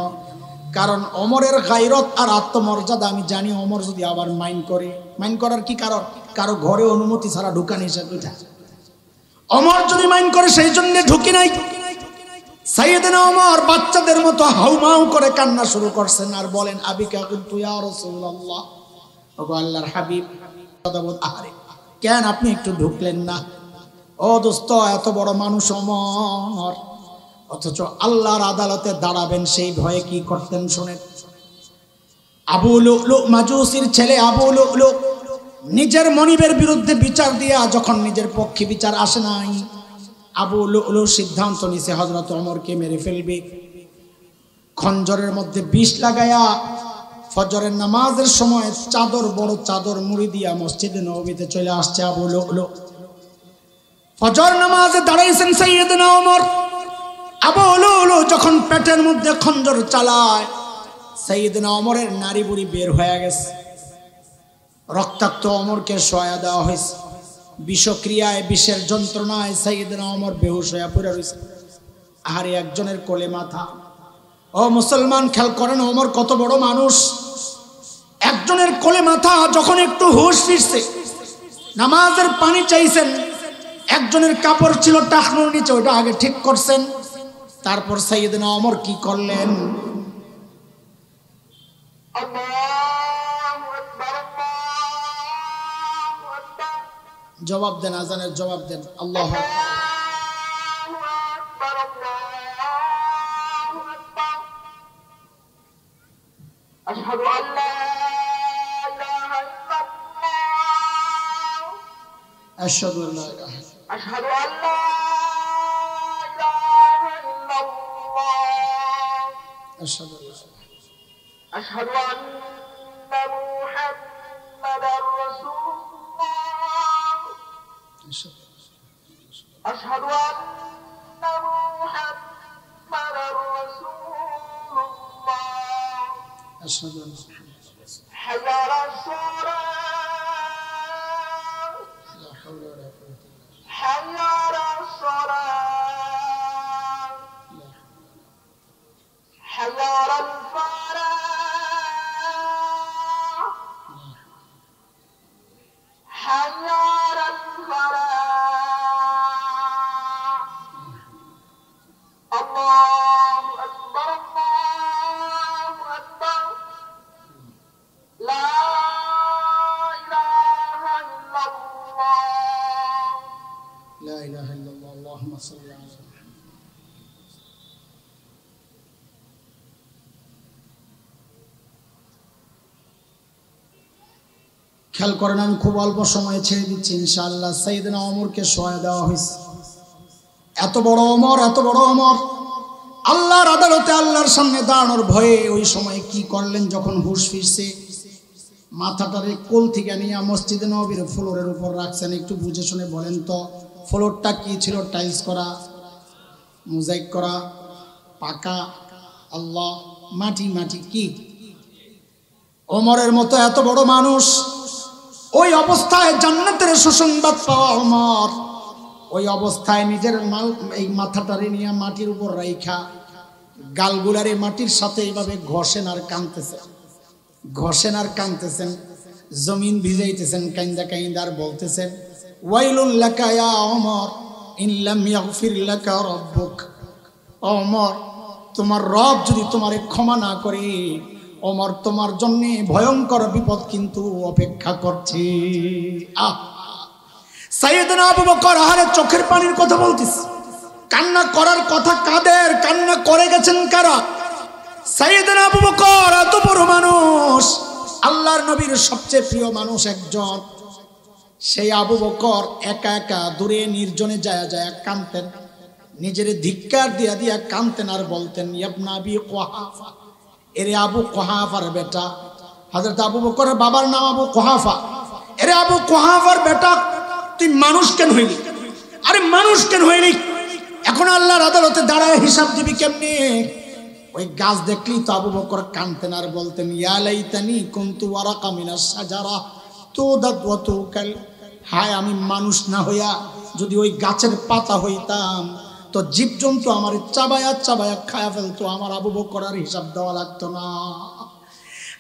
কারণ ওমরের গায়রত আর আত্মমর্যাদা আমি জানি। ওমর যদি আবার মাইন্ড করে, মাইন্ড করার কি কারণ? কারো ঘরে অনুমতি ছাড়া ঢুকা নিষেধ। ওমর যদি মাইন্ড করে, সেই জন্য ঢুকি নাই। সাইয়েদনা ওমর বাচ্চাদের মতো হাউমাউ করে কান্না শুরু করছেন আর বলেন আবিকা কুনতু ইয়া রাসূলুল্লাহ, ওগো আল্লাহর হাবিব, আরে কেন আপনি একটু ঢুকলেন না? ও দোস্ত, এত বড় মানুষ ওমর, অথচ আল্লাহর আদালতে দাঁড়াবেন সেই ভয়ে কি করতেন শোনেন। আবু লু'লু মাজুসির ছেলে আবু লু'লু নিজের মনিবের বিরুদ্ধে বিচার দিয়া যখন নিজের পক্ষে বিচার আসে নাই, আবু লু'লু সিদ্ধান্ত নিছে হযরত ওমরকে মেরে ফেলবে। খঞ্জরের মধ্যে বিষ লাগায়া ফজরের নামাজের সময় চাদর, বড় চাদর মুড়ি দিয়া মসজিদে নববীতে চলে আসছে আবু লু'লু। ফজর নামাজে দাঁড়াইছেন সাইয়েদনা ওমর। আবু লু'লু যখন পেটের মধ্যে খঞ্জর চালায়, সাইয়েদনা ওমরের নাড়ি বুড়ি বের হয়ে গেছে। রক্তাক্ত ওমরকে শোয়া দেওয়া হয়েছে। বিষক্রিয়ায়, বিষের যন্ত্রণায় সাইয়েদনা ওমর বেহুশ হয়ে পড়ে রয়েছে। আহারে একজনের কোলে মাথা। ও মুসলমান, খেয়াল করেন ওমর কত বড় মানুষ। একজনের কোলে মাথা, যখন একটু হুঁশ ফিরছে, নামাজের পানি চাইছেন, একজনের কাপড় ছিল টাকনুর নিচে, ওটা আগে ঠিক করছেন। তারপর সাইয়েদনা ওমর কি করলেন? জবাব দেন, আজানের জবাব দেন। আল্লাহু আকবার, আশহাদু আল্লা ইলাহা ইল্লাল্লাহ, আশহাদু আল্লা ইলাহা, আশহাদু আল্লা ইলাহা ইল্লাল্লাহ, আশহাদু আন্না মুহাম্মাদার রাসূলুল্লাহ, আশহাদু আন্না মুহাম্মাদার রাসূলুল্লাহ, আশহাদু আন্না হাইয়া আলাস খেয়াল করেন, আমি খুব অল্প সময়ে ছেড়ে দিচ্ছি ইনশাআল্লাহ। সাইয়েদনা ওমরকে শোয়া দেওয়া হয়েছে। এত বড় ওমর, এত বড় ওমর আল্লাহর আদালতে আল্লাহর সামনে দাঁড়ানোর ভয়ে ওই সময় কি করলেন? যখন হুঁশ ফিরছে, মাথাটারে কোল থেকে নিয়ে মসজিদে নববীর ফ্লোরের উপর রাখছেন। একটু বুঝে শুনে বলেন তো, ফ্লোরটা কি ছিল? টাইলস করা, মোজাইক করা, পাকা? আল্লাহ, মাটি মাটি কি? ওমরের মতো এত বড় মানুষ, ওই অবস্থায় জান্নাতের সুসংবাদ পাওয়া ওমর, ওই অবস্থায় নিজের এই মাথাটারে নিয়ে মাটির উপর রাইখা গালগুলারে মাটির সাথে এইভাবে ঘষেন আর কাঁদতেছেন, ঘষেন আর কাঁদতেছেন, জমিন ভিজাইতেছেন কাইন্দা কাইন্দা, আর বলতেছেন ওয়াইলুল লাকা ইয়া ওমর ইন লাম ইয়াগফির লাকা রাব্বুক। ওমর, তোমার রব যদি তোমারে ক্ষমা না করে, ওমর তোমার জন্য ভয়ঙ্কর বিপদ কিন্তু অপেক্ষা করছে। সাইয়েদনা আবু বকর আহারে চোখের পানির কথা বলতেছে, কান্না করার কথা কাদের? কান্না করে গেছেন কারা? সাইয়েদনা আবু বকর এত বড় মানুষ, আল্লাহর নবীর সবচেয়ে প্রিয় মানুষ একজন, সেই আবু বকর একা একা দূরে নির্জনে যায় যায় কাঁদতেন, নিজের ধিক্কার দিয়া দিয়া কাঁদতেন আর বলতেন ইবনা আবি কুহাফা, এরে আবু কুহাফার বেটা। হযরত আবু বকরের বাবার নাম আবু কুহাফা। এরে আবু কুহাফার বেটা, তুই মানুষ কেন হইলি? আরে মানুষ কেন হইলি? এখন আল্লাহর আদালতে দাঁড়ায় হিসাব দিবি কেমনে? ওই গাছ দেখলি তো আবু বকর কাঁদতেন আর বলতেন ইয়া লাইতানি কুনতু ওয়ারাকা মিনাস শাজারা তুদাত ওয়া তুকাল। হায়, আমি মানুষ না হইয়া যদি ওই গাছের পাতা হইতাম তো জীবজন্তু আমার চাবায়া চাবায়া খায়া ফেলতো, আমার আবু বকর আর হিসাব দেওয়া লাগতো না।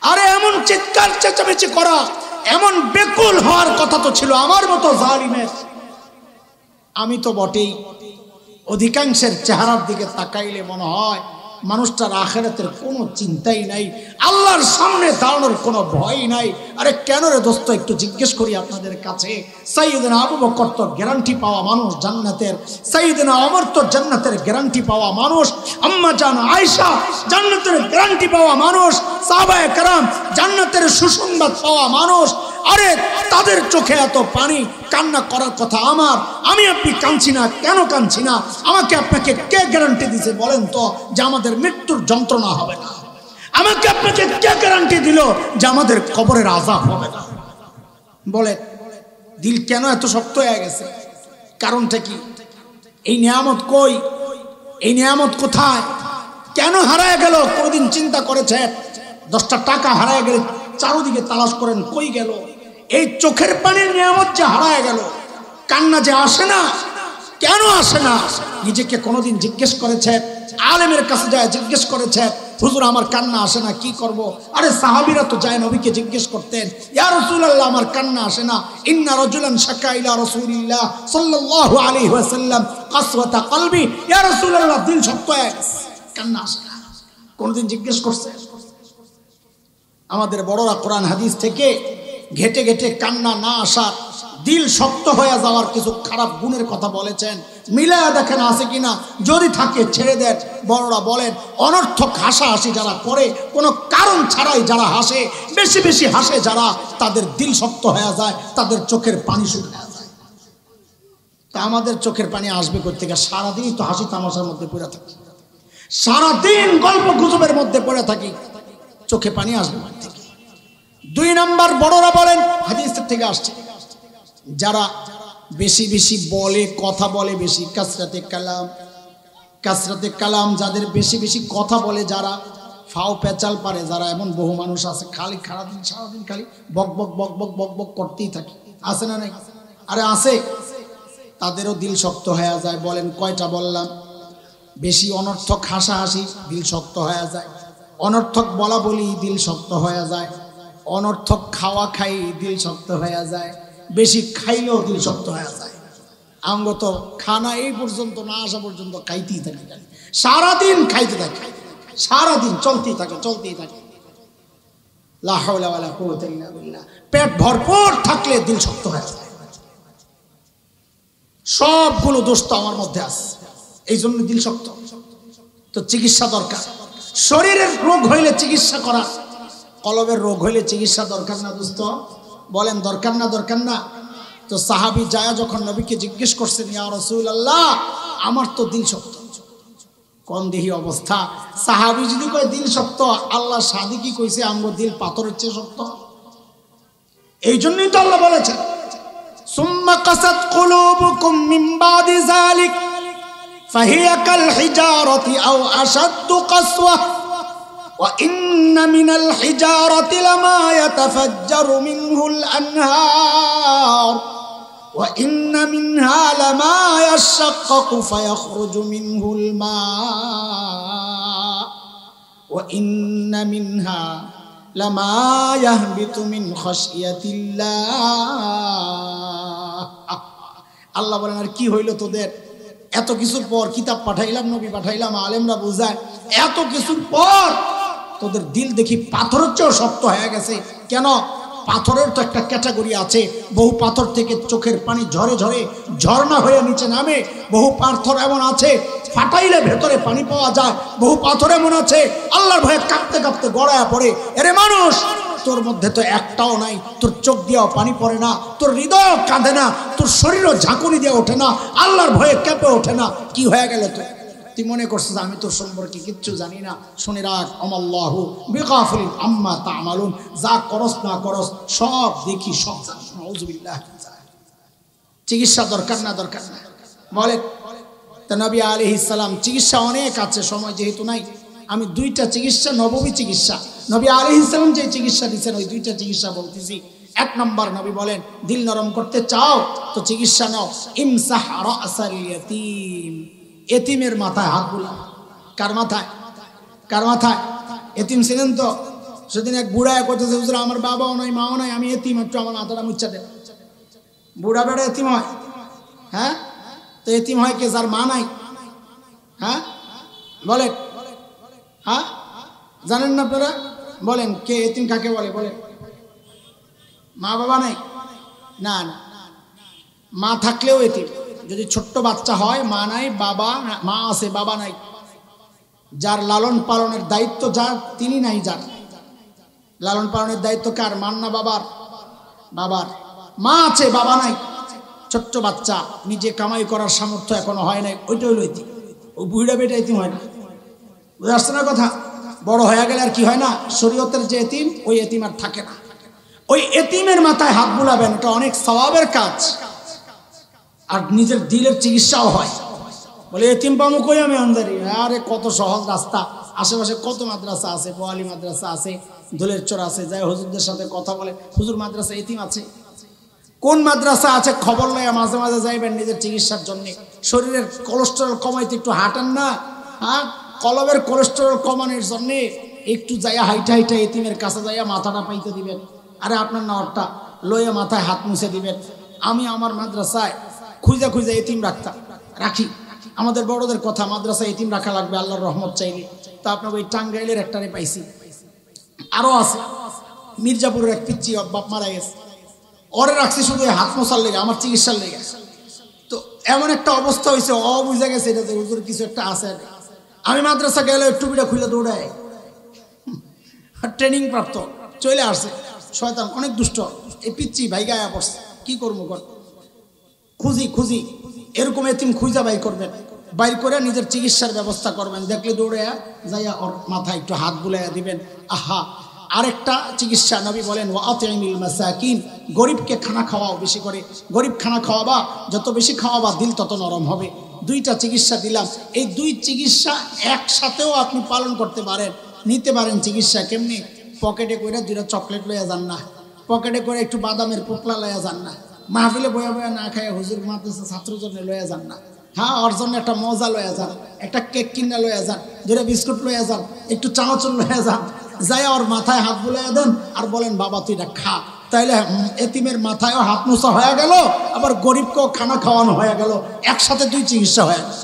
আরে এমন চিৎকার চেঁচামেচি করা, এমন বেকুল হওয়ার কথা তো ছিল আমার মতো জালিমের। আমি তো বটেই, অধিকাংশের চেহারার দিকে তাকাইলে মনে হয় মানুষটার আখিরাতের কোনো চিন্তাই নাই, আল্লাহর সামনে দাঁড়ানোর কোনো ভয় নাই। আরে কেন রে দোস্ত, একটু জিজ্ঞেস করি আপনাদের কাছে, সাইয়েদনা আবু বকর তো গ্যারান্টি পাওয়া মানুষ জান্নাতের, সাইয়েদনা ওমর তো জান্নাতের গ্যারান্টি পাওয়া মানুষ, আম্মা জান আয়েশা জান্নাতের গ্যারান্টি পাওয়া মানুষ, সাহাবায়ে কেরাম জান্নাতের সুসংবাদ পাওয়া মানুষ। আরে তাদের চোখে এত পানি, কান্না করার কথা আমার, আমি আপনি কাঁদছি না কেন? কাঁদছি না, আমাকে আপনাকে কে গ্যারান্টি দিছে বলেন তো যে আমাদের মৃত্যুর যন্ত্রণা হবে না? আমাকে আপনাকে কে গ্যারান্টি দিল যে আমাদের কবরের আযাব হবে না? বলে দিল কেন এত শক্ত হয়ে গেছে? কারণটা কি? এই নিয়ামত কই? এই নিয়ামত কোথায়? কেন হারায় গেল? কোনদিন চিন্তা করেছেন? 10টা টাকা হারায় গেলে চারদিকে তালাশ করেন, কই গেল? এই চোখের পানির নিয়ামত যে হারায় গেল, কান্না যে আসে না, কেন আসে না? নিজেকে কোনোদিন জিজ্ঞেস করেছেন? আলেমের কাছে যায় জিজ্ঞেস করেছেন, হুজুর আমার কান্না আসে না, কি করব? আরে সাহাবীরা তো যায় নবীকে জিজ্ঞেস করতেন, ইয়া রাসূলুল্লাহ আমার কান্না আসে না, ইন্না রাজুলান শাকা ইলা রাসূলিল্লাহ সাল্লাল্লাহু আলাইহি ওয়াসাল্লাম কাসওয়াতা কলবি, ইয়া রাসূলুল্লাহ দিল শক্ত হয়ে গেছে, কান্না আসে না। কোনোদিন জিজ্ঞেস করছে? আমাদের বড়রা কোরআন হাদিস থেকে ঘেটে ঘেটে কান্না না আসা, দিল শক্ত হয়ে যাওয়ার কিছু খারাপ গুণের কথা বলেছেন, মিলায়া দেখেন আছে কিনা, যদি থাকে ছেড়ে দেন। বড়রা বলেন অনর্থক হাসাহাসি যারা করে, কোনো কারণ ছাড়াই যারা হাসে, বেশি বেশি হাসে যারা, তাদের দিল শক্ত হয়ে যায়, তাদের চোখের পানি শুকিয়ে যায়। তা আমাদের চোখের পানি আসবে কোথা থেকে? সারাদিন তো হাসি তামাশার মধ্যে পড়ে থাকি, সারাদিন গল্প গুজবের মধ্যে পড়ে থাকি, চোখে পানি আসবে কোথা থেকে? 2 নাম্বার, বড়রা বলেন হাদিসের থেকে আসছে, যারা বেশি বেশি বলে, কথা বলে বেশি, কাসরাতে কালাম, কাসরাতে কালাম, যাদের বেশি বেশি কথা বলে, যারা ফাও পেঁচাল পারে, যারা, এমন বহু মানুষ আছে খালি সারাদিন খালি বক বক বক বক বক বক করতেই থাকে, আছে না নাই? আরে আছে, তাদেরও দিল শক্ত হয়ে যায়। বলেন কয়টা বললাম? বেশি অনর্থক হাসাহাসি দিল শক্ত হয়ে যায়, অনর্থক বলা বলি দিল শক্ত হয়ে যায়, অনর্থক খাওয়া খাই দিল শক্ত হয়ে যায়, বেশি খাইলেও দিল শক্ত হয়ে যায়। আঙ্গ তো খানা এই পর্যন্ত না আসা পর্যন্ত খাইতেই থাকে, সারাদিন খাইতে থাকে, সারাদিন চলতেই থাকে, চলতেই থাকে। লা হাওলা ওয়ালা কুওয়াতা ইল্লা বিল্লাহ। পেট ভরপুর থাকলে দিল শক্ত হয়ে যায়। সবগুলো দোষ তো আমার মধ্যে আছে, এই জন্য দিল শক্ত। তো চিকিৎসা দরকার, শরীরের রোগ হইলে চিকিৎসা করা, কলবের রোগ হইলে চিকিৎসা দরকার না দোস্ত? বলেন দরকার না দরকার না? তো সাহাবী যায় যখন নবীকে জিজ্ঞেস করছেন, ইয়া রাসূলুল্লাহ আমার তো দিল শক্ত। কোন দেহি অবস্থা? সাহাবী যদি কয় দিল শক্ত, আল্লাহ সাদি কি কইছে আমগো দিল পাথরের চেয়ে শক্ত? এই জন্যই তো আল্লাহ বলেছেন সুম্মা কাসাত কুলুবুকুম মিন বাদি যালিক ফাহিয়া কাল হিজারাতি আও আশাদ্দু কাসওয়া ওয়া ইন্না মিনাল হিজারাতি লামা ইয়াতাফাজ্জারু মিনহুল আনহার ওয়া ইন্না মিনহা লামা ইয়াশাক্কাকু ফায়াখরুজু মিনহুল মা ওয়া ইন্না মিনহা লামা ইয়াহবিতু মিন খাশিয়াতিল্লাহ। আল্লাহ বলেন আর কি হইল তোদের? এত কিছুর পর কিতাব পাঠাইলাম, নবী পাঠাইলাম, আলেমরা বুঝায়, এত কিছুর পর তোদের দিল দেখি পাথরের চেয়েও শক্ত হয়ে গেছে। কেন? পাথরের তো একটা ক্যাটাগরি আছে, বহু পাথর থেকে চোখের পানি ঝরে ঝরে ঝর্ণা হয়ে নিচে নামে। বহু পাথর এমন আছে ফাটাইলে ভেতরে পানি পাওয়া যায়। বহু পাথর এমন আছে আল্লাহর ভয়ে কাঁপতে কাঁপতে গড়ায়া পড়ে। এরে মানুষ, তোর মধ্যে তো একটাও নাই, তোর চোখ দিয়েও পানি পড়ে না, তোর হৃদয় কাঁদে না, তোর শরীরও ঝাঁকুনি দিয়ে ওঠে না, আল্লাহর ভয়ে কেঁপে ওঠে না। কি হয়ে গেল তো? তুই মনে করছিস আমি তোর সম্পর্কে কিচ্ছু জানি না। শুনে রাখ, আমাল্লাহু বিগাফিলিন আম্মা তা'মালুন, যা করস না করস সব দেখি, সব জানি। নাউযুবিল্লাহ। চিকিৎসা দরকার না দরকার না? বলে তা নবী আলাইহিস সালাম চিকিৎসা অনেক আছে, সময় যেহেতু নাই আমি দুইটা চিকিৎসা, নববী চিকিৎসা নবী আলাইহিস সালাম যে চিকিৎসা দিয়েছেন ওই দুইটা চিকিৎসা বলতেছি। এক নম্বর, নবী বলেন দিল নরম করতে চাও তো চিকিৎসা নাও, ইমসাহ রাসাল ইয়াতীম, এতিমের মাথায় হাত বুলাও। কার মাথায়? কার মাথায়? এতিম ছিলেন তো? সেদিন এক বুড়া করতেছে, হুজুর আমার বাবাও নাই মাও নাই, আমি এতিম, একটু আমার মাথাটা মুচ্ছা দেন। বুড়া বেড়া এতিম হয়? হ্যাঁ, তো এতিম হয় কে? যার মা নাই। হ্যাঁ বলেন, হ্যাঁ জানেন না আপনারা? বলেন কে এতিম কাকে বলে? বলেন। মা বাবা নাই? না না, মা থাকলেও এতিম। যদি ছোট্ট বাচ্চা হয়, মা নাই, বাবা, মা আছে বাবা নাই, যার লালন পালনের দায়িত্ব যার, তিনি নাই। যার লালন পালনের দায়িত্ব কার? মার না বাবার? বাবার। মা আছে বাবা নাই, ছোট্ট বাচ্চা, নিজে কামাই করার সামর্থ্য এখনো হয় নাই, ওইটা হইল এতিম। ওই বুড়া বেটা এতিম হয় না। বুঝে আসছে না কথা? বড় হয়ে গেলে আর কি হয় না, শরীয়তের যে এতিম ওই এতিম আর থাকে না। ওই এতিমের মাথায় হাত বুলাবেন, এটা অনেক সওয়াবের কাজ, আর নিজের দিলের চিকিৎসাও হয়। বলে এতিম পামু কই আমি আন্দারি? আরে কত সহজ রাস্তা, আশেপাশে কত মাদ্রাসা আছে, বোয়ালি মাদ্রাসা আছে, দোলের চর আছে, যাই হুজুরদের সাথে কথা বলে, হুজুর মাদ্রাসা এতিম আছে? কোন মাদ্রাসা আছে খবর লইয়া মাঝে মাঝে যাইবেন নিজের চিকিৎসার জন্য। শরীরের কোলেস্টেরল কমাইতে একটু হাঁটেন না? হ্যাঁ, কলবের কোলেস্টেরল কমানোর জন্য একটু যাইয়া হাইটা হাইটা এতিমের কাছে যাইয়া মাথাটা পাইতে দিবেন। আরে আপনার নাওয়ারটা লইয়া মাথায় হাত মুছে দিবেন। আমি আমার মাদ্রাসায় খুঁজে খুঁজে এতিম রাখি। আমাদের বড়দের কথা, মাদ্রাসায় এতিম রাখা লাগবে আল্লাহর রহমত চাইলে। তা আপনার ওই টাঙ্গাইলের একটারে পাইছি, আরো আছে। মির্জাপুরের এক পিচ্ছি বাপ মারা গেছে, ওরে রাখছি শুধু হাত মোছার লেগে, আমার চিকিৎসার লেগে। তো এমন একটা অবস্থা হয়েছে, বুঝা গেছে এটা হুজুর কিছু একটা আছে। আমি মাদ্রাসা গেলে টুপিটা খুলে দৌড়ায়, ট্রেনিং প্রাপ্ত, চলে আসছে। শয়তান অনেক দুষ্ট, এই পিচ্ছি ভাই গায়ে পড়ছে, কি করবো কর? খুঁজি এরকম এতিম খুঁজা বাই করবেন, বাইর করে নিজের চিকিৎসার ব্যবস্থা করবেন। দেখলে দৌড়ে যাইয়া ওর মাথায় একটু হাত বুলাইয়া দিবেন। আহা, আরেকটা চিকিৎসা নবী বলেন ওয়াতিমিল মাসাকিন, গরিবকে খানা খাওয়াও বেশি করে। গরিব খানা খাওয়াবা, যত বেশি খাওয়াবা দিল তত নরম হবে। দুইটা চিকিৎসা দিলাম, এই দুই চিকিৎসা একসাথেও আপনি পালন করতে পারেন, নিতে পারেন। চিকিৎসা কেমনি? পকেটে করে দুইটা চকলেট লইয়া যান না, পকেটে করে একটু বাদামের পোকলা লইয়া যান না, মাহফিলে বয়া বয়া না খায় হুজুর মাদ্রাসা ছাত্রের জন্য লইয়া যান না। হ্যাঁ, ওর জন্য একটা মজা লইয়া যান, একটা কেক কিনা লইয়া যান, দুইটা বিস্কুট লইয়া যান, একটু চানাচুর লইয়া যান, যাই ওর মাথায় হাত বুলাইয়া দেন আর বলেন বাবা তুই এটা খা। তাইলে এতিমের মাথায়ও হাত মোছা হয়ে গেল, আবার গরিবকেও খানা খাওয়ানো হয়ে গেল, একসাথে দুই চিকিৎসা হয়ে গেল।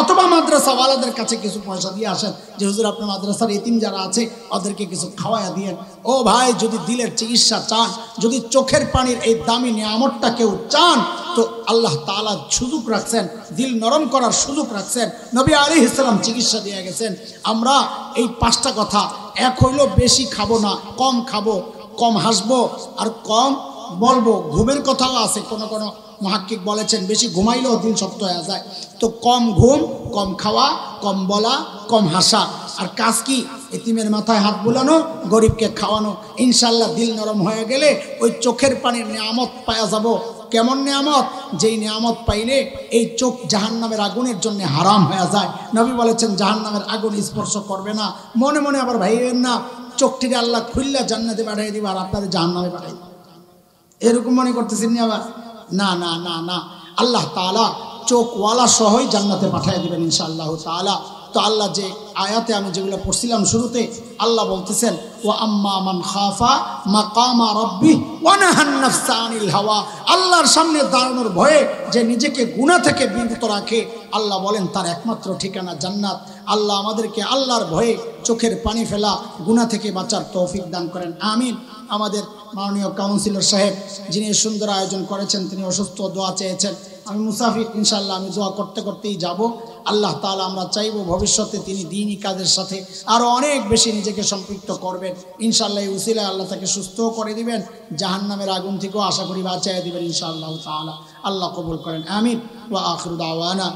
অথবা মাদ্রাসাওয়ালাদের কাছে কিছু পয়সা দিয়ে আসেন যে হুজুর আপনার মাদ্রাসার এতিম যারা আছে ওদেরকে কিছু খাওয়াইয়া দিয়েন। ও ভাই, যদি দিলের চিকিৎসা চান, যদি চোখের পানির এই দামি নিয়ামতটা কেউ চান, তো আল্লাহ তাআলা সুযোগ রাখছেন, দিল নরম করার সুযোগ রাখছেন। নবী আলাইহিস সালাম চিকিৎসা দিয়ে গেছেন। আমরা এই পাঁচটা কথা, এক হইল বেশি খাবো না, কম খাবো, কম হাসবো আর কম বলবো ঘুমের কথাও আছে, কোন কোন মুহাক্কিক বলেছেন বেশি ঘুমাইলেও দিল শক্ত হয়ে যায়। তো কম ঘুম, কম খাওয়া, কম বলা, কম হাসা, আর কাজ কি? এতিমের মাথায় হাত বুলানো, গরিবকে খাওয়ানো। ইনশাল্লাহ দিল নরম হয়ে গেলে ওই চোখের পানির নিয়ামত পাওয়া যাব। কেমন নিয়ামত? যেই নিয়ামত পাইলে এই চোখ জাহান্নামের আগুনের জন্য হারাম হয়ে যায়। নবী বলেছেন জাহান্নামের আগুন স্পর্শ করবে না। মনে মনে আবার ভাইবেন না চোখটিকে আল্লাহ খুললা জান্নাতে পাঠিয়ে দিবে আর আপনাদের জাহান্নামে পাঠিয়ে দিবে, এরকম মনে করতেছেন না আবার? না না না না, আল্লাহ তাআলা চোখওয়ালা সহই জান্নাতে পাঠিয়ে দিবেন ইনশাআল্লাহ তাআলা। তো আল্লাহ যে আয়াতে আমি যেগুলো পড়ছিলাম শুরুতে, আল্লাহ বলতেছেন ওয়া আম্মা মান খাফা মাকামা রাব্বি ওয়া নাহান নাফসা আনিল হাওয়া। আল্লাহর সামনে দাঁড়ানোর ভয়ে যে নিজেকে গুনাহ থেকে বিরত রাখে, আল্লাহ বলেন তার একমাত্র ঠিকানা জান্নাত। আল্লাহ আমাদেরকে আল্লাহর ভয়ে চোখের পানি ফেলা, গুনাহ থেকে বাঁচার তৌফিক দান করেন, আমিন। আমাদের মাননীয় কাউন্সিলর সাহেব যিনি সুন্দর আয়োজন করেছেন, তিনি অসুস্থ, দোয়া চেয়েছেন। আমি মুসাফির, ইনশাআল্লাহ আমি দোয়া করতে করতেই যাব। আল্লাহ তাআলা আমরা চাইব ভবিষ্যতে তিনি দ্বীনি কাজের সাথে আরও অনেক বেশি নিজেকে সম্পৃক্ত করবেন ইনশাআল্লাহ। এই উসিলায় আল্লাহ তাকে সুস্থও করে দিবেন, জাহান্নামের আগুন থেকেও আশা করি বাঁচিয়ে দিবেন ইনশাআল্লাহ তাআলা। আল্লাহ কবুল করেন, আমিন। ওয়া আখিরু দাওয়ানা